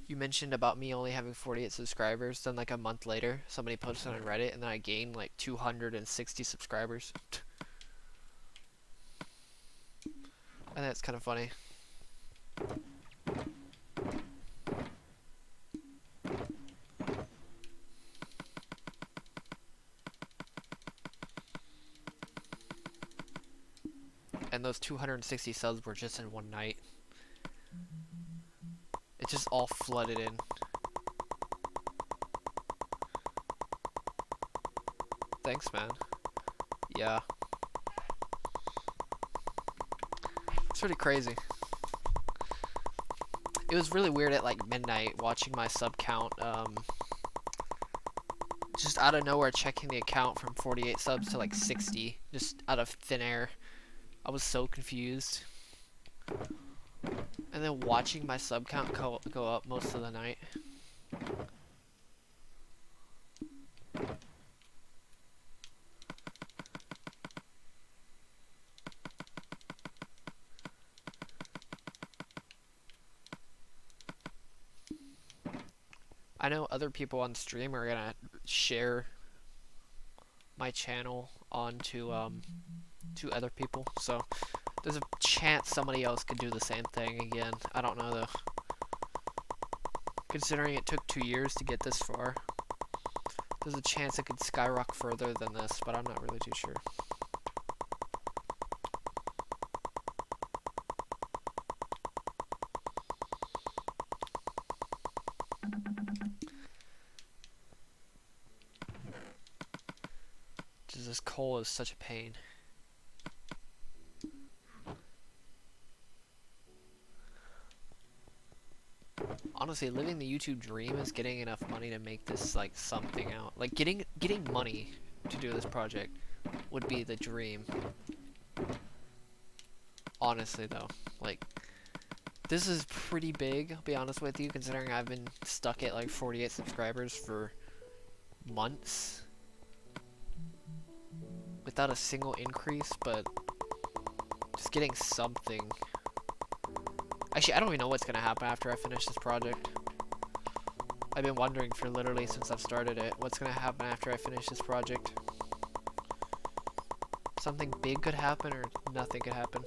You mentioned about me only having 48 subscribers, then like a month later, somebody posted on Reddit, and then I gained like 260 subscribers. And that's kind of funny. And those 260 subs were just in one night. It just all flooded in. Thanks, man. Yeah. It's pretty crazy. It was really weird at like midnight watching my sub count, just out of nowhere checking the account from 48 subs to like 60, just out of thin air. I was so confused. And then watching my sub count go up most of the night. I know other people on stream are gonna share my channel onto to other people, so there's a chance somebody else could do the same thing again. I don't know though. Considering it took 2 years to get this far, there's a chance it could skyrocket further than this, but I'm not really too sure. Just this coal is such a pain. Honestly, living the YouTube dream is getting enough money to make this like something out. Like getting money to do this project would be the dream. Honestly though, like This is pretty big, I'll be honest with you, considering I've been stuck at like 48 subscribers for months without a single increase, but just getting something. Actually, I don't even know what's gonna happen after I finish this project. I've been wondering for literally since I've started it, what's gonna happen after I finish this project. Something big could happen or nothing could happen.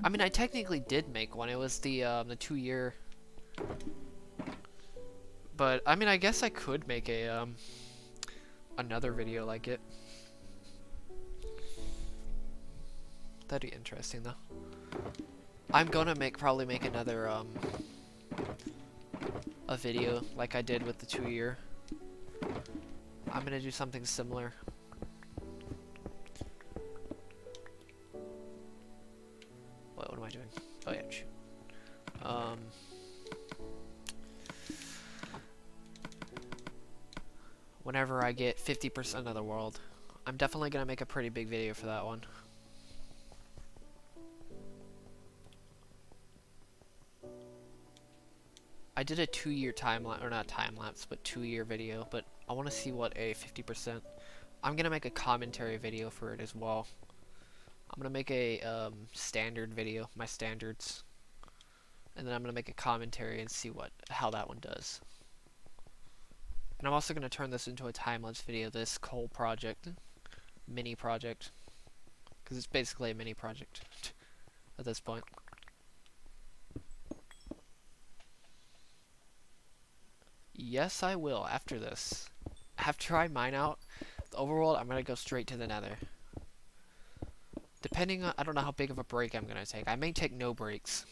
I mean, I technically did make one. It was the 2-year. But I mean, I guess I could make a another video like it. That'd be interesting though. I'm gonna probably make another a video like I did with the 2-year. I'm gonna do something similar. What am I doing? Oh yeah, shoot. Whenever I get 50% of the world, I'm definitely gonna make a pretty big video for that one. I did a 2-year time-lapse, or not time-lapse, but 2-year video, but I want to see what a 50%. I'm gonna make a commentary video for it as well. I'm gonna make a standard video, my standards, and then I'm gonna make a commentary and see how that one does. And I'm also gonna turn this into a time-lapse video, this whole project, mini project, because it's basically a mini project at this point. Yes, I will after this. After I mine out the overworld, I'm gonna go straight to the nether. Depending on, I don't know how big of a break I'm gonna take. I may take no breaks.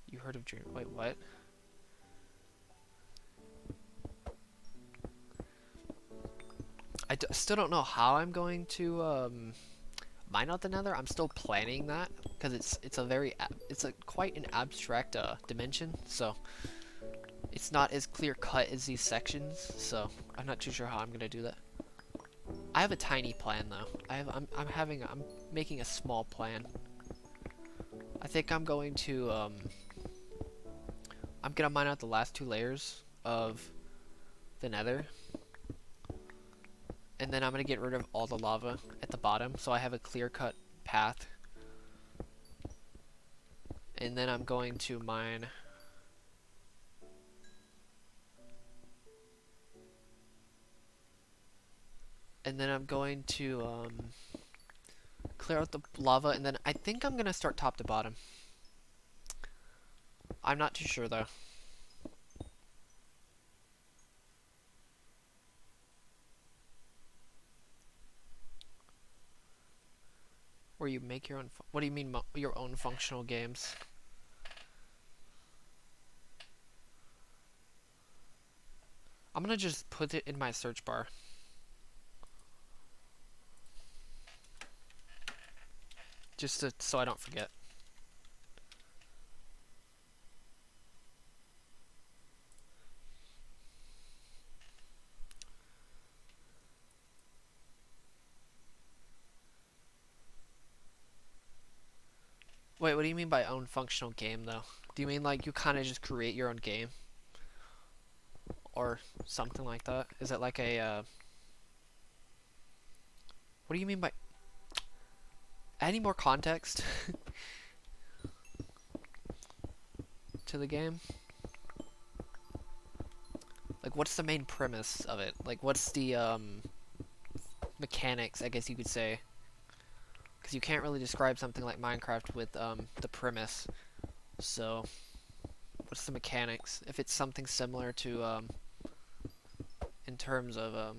You heard of Dream? Wait, what? I still don't know how I'm going to mine out the nether. I'm still planning that because it's quite an abstract dimension, so it's not as clear cut as these sections. So I'm not too sure how I'm gonna do that. I have a tiny plan though. I'm making a small plan. I think I'm going to I'm gonna mine out the last 2 layers of the nether. And then I'm gonna get rid of all the lava at the bottom, so I have a clear-cut path. And then I'm going to mine. And then I'm going to clear out the lava, and then I think I'm gonna start top to bottom. I'm not too sure though. Where you make your own. What do you mean your own functional games? I'm gonna just put it in my search bar. Just so I don't forget. Wait, what do you mean by own functional game though? Do you mean like you kind of just create your own game? Or something like that? Is it like a what do you mean by any more context to the game? Like what's the main premise of it? Like what's the mechanics, I guess you could say? Because you can't really describe something like Minecraft with the premise. So what's the mechanics? If it's something similar to in terms of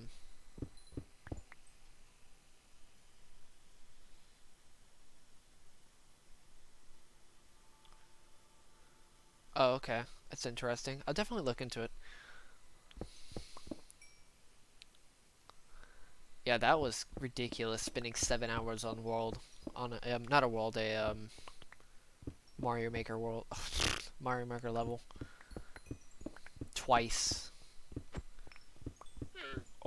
oh, okay. That's interesting. I'll definitely look into it. Yeah, that was ridiculous, spending 7 hours on not a world, a Mario Maker world, Mario Maker level. Twice.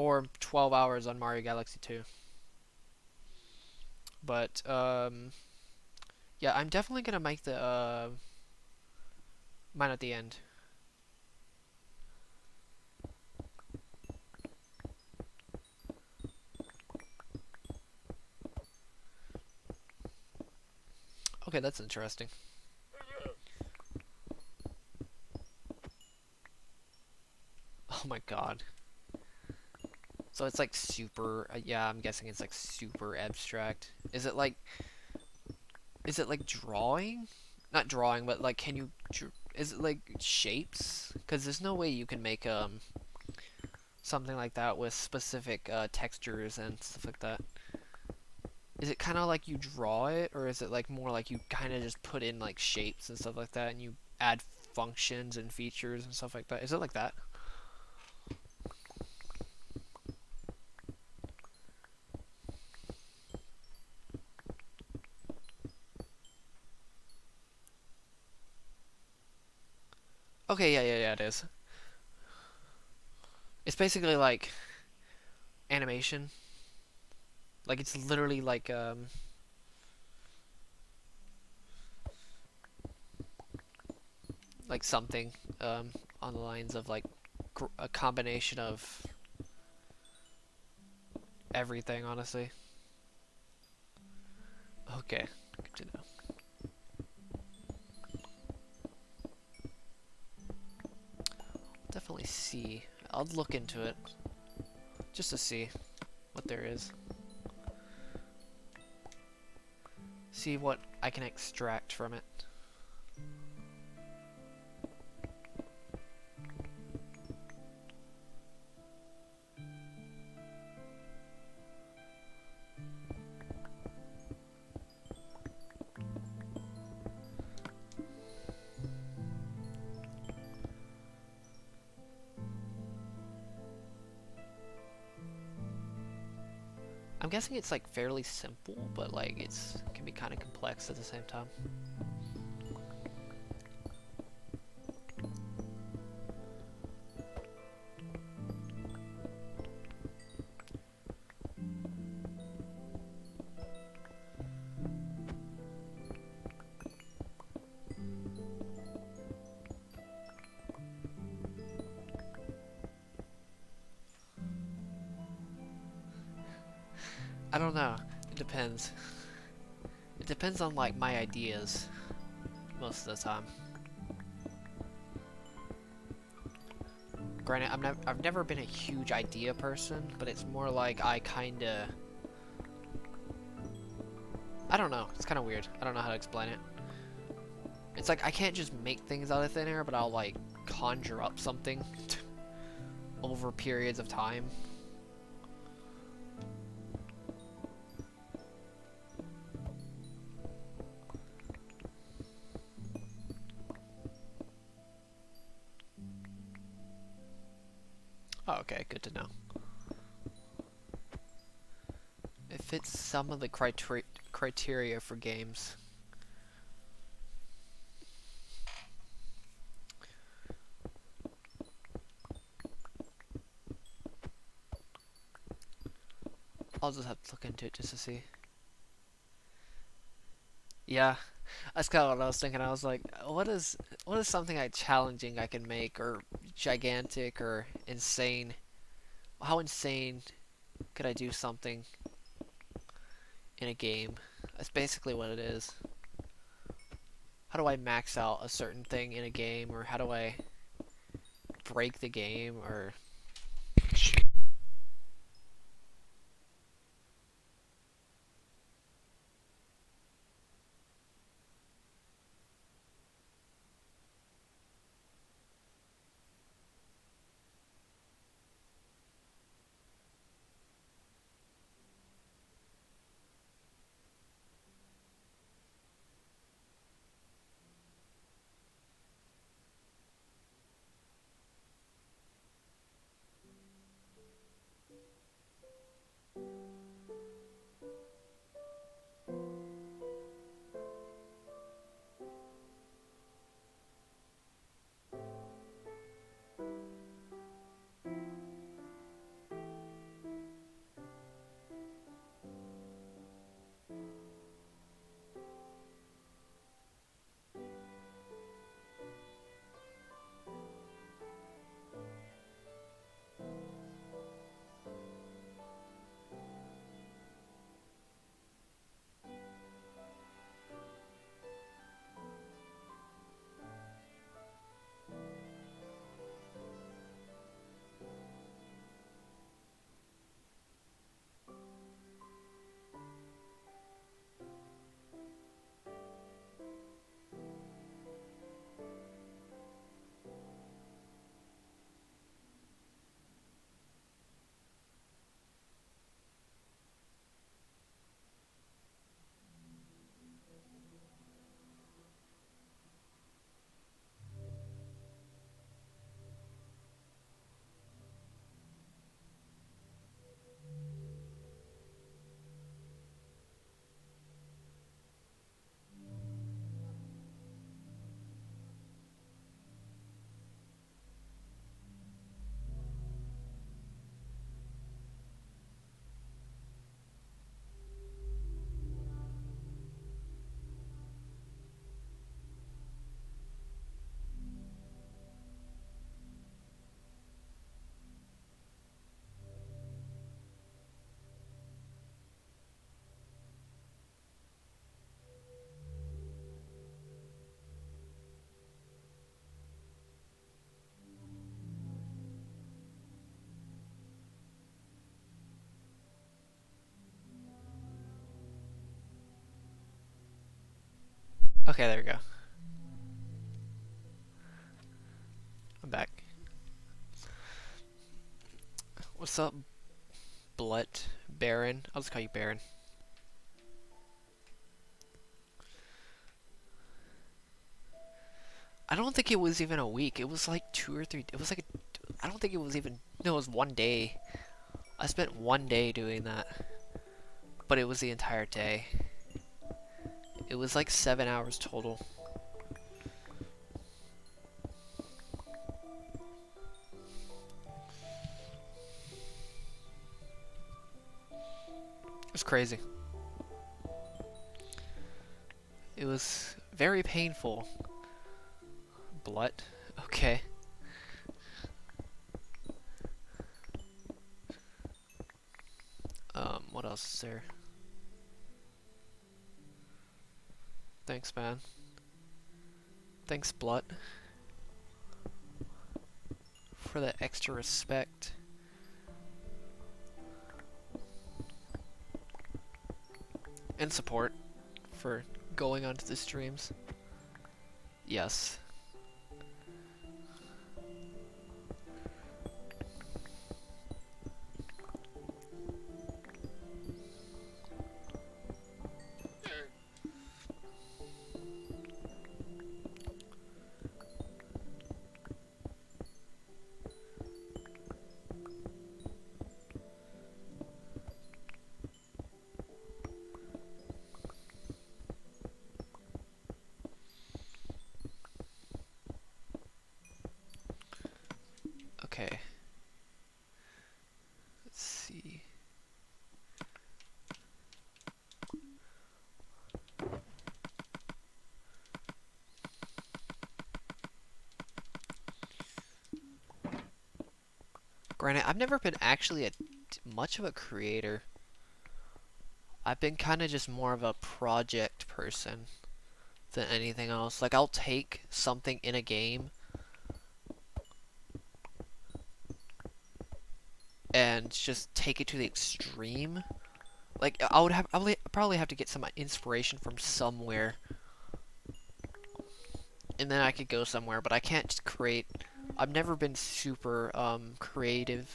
or 12 hours on Mario Galaxy 2. But yeah, I'm definitely gonna make the mine at the end. Okay, that's interesting. Oh my god. So it's like super, yeah, I'm guessing it's like super abstract. Is it like drawing? Not drawing, but like, can you, is it like shapes? Because there's no way you can make, something like that with specific, textures and stuff like that. Is it kind of like you draw it, or is it like more like you kind of just put in like shapes and stuff like that, and you add functions and features and stuff like that? Is it like that? Okay, yeah, it is. It's basically like animation. Like it's literally like something on the lines of like a combination of everything, honestly. Okay, good to know. Definitely see. I'll look into it just to see what there is. See what I can extract from it. I'm guessing it's like fairly simple, but like it can be kind of complex at the same time. I don't know. It depends. It depends on like my ideas most of the time. Granted, I've never been a huge idea person, but it's more like I don't know. It's kind of weird. I don't know how to explain it. It's like I can't just make things out of thin air, but I'll like conjure up something over periods of time. Oh, okay, good to know. It fits some of the criteria for games. I'll just have to look into it just to see. Yeah, that's kind of what I was thinking. I was like, what is something like challenging I can make, or gigantic, or insane? How insane could I do something in a game? That's basically what it is. How do I max out a certain thing in a game, or how do I break the game, or Okay, there we go. I'm back. What's up, Blut? Baron? I'll just call you Baron. I don't think it was even a week. It was like 2 or 3. It was like I don't think it was even. No, it was one day. I spent one day doing that, but it was the entire day. It was like 7 hours total. It was crazy. It was very painful. Blood. Okay. What else is there? Thanks, man. Thanks, Blood, for the extra respect. And support for going onto the streams. Yes. Okay. Let's see. Granted, I've never been actually much of a creator. I've been kind of just more of a project person than anything else. Like, I'll take something in a game and just take it to the extreme. Like, I would probably have to get some inspiration from somewhere, and then I could go somewhere. But I can't just create. I've never been super creatively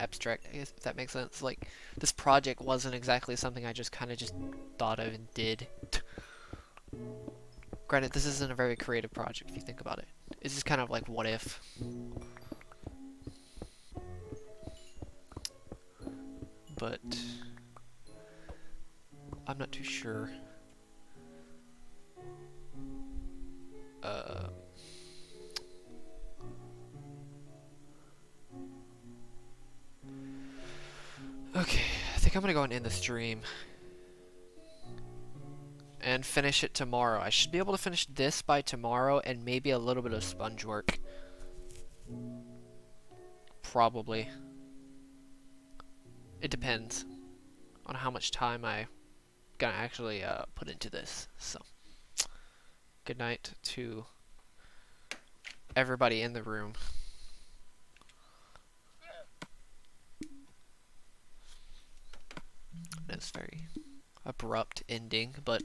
abstract, I guess, if that makes sense. Like, this project wasn't exactly something I just kind of just thought of and did. Granted, this isn't a very creative project if you think about it. It's just kind of like, what if? But I'm not too sure. Okay, I think I'm gonna go and end the stream and finish it tomorrow. I should be able to finish this by tomorrow and maybe a little bit of sponge work. Probably. It depends on how much time I gonna actually put into this. So, good night to everybody in the room. That's very abrupt ending, but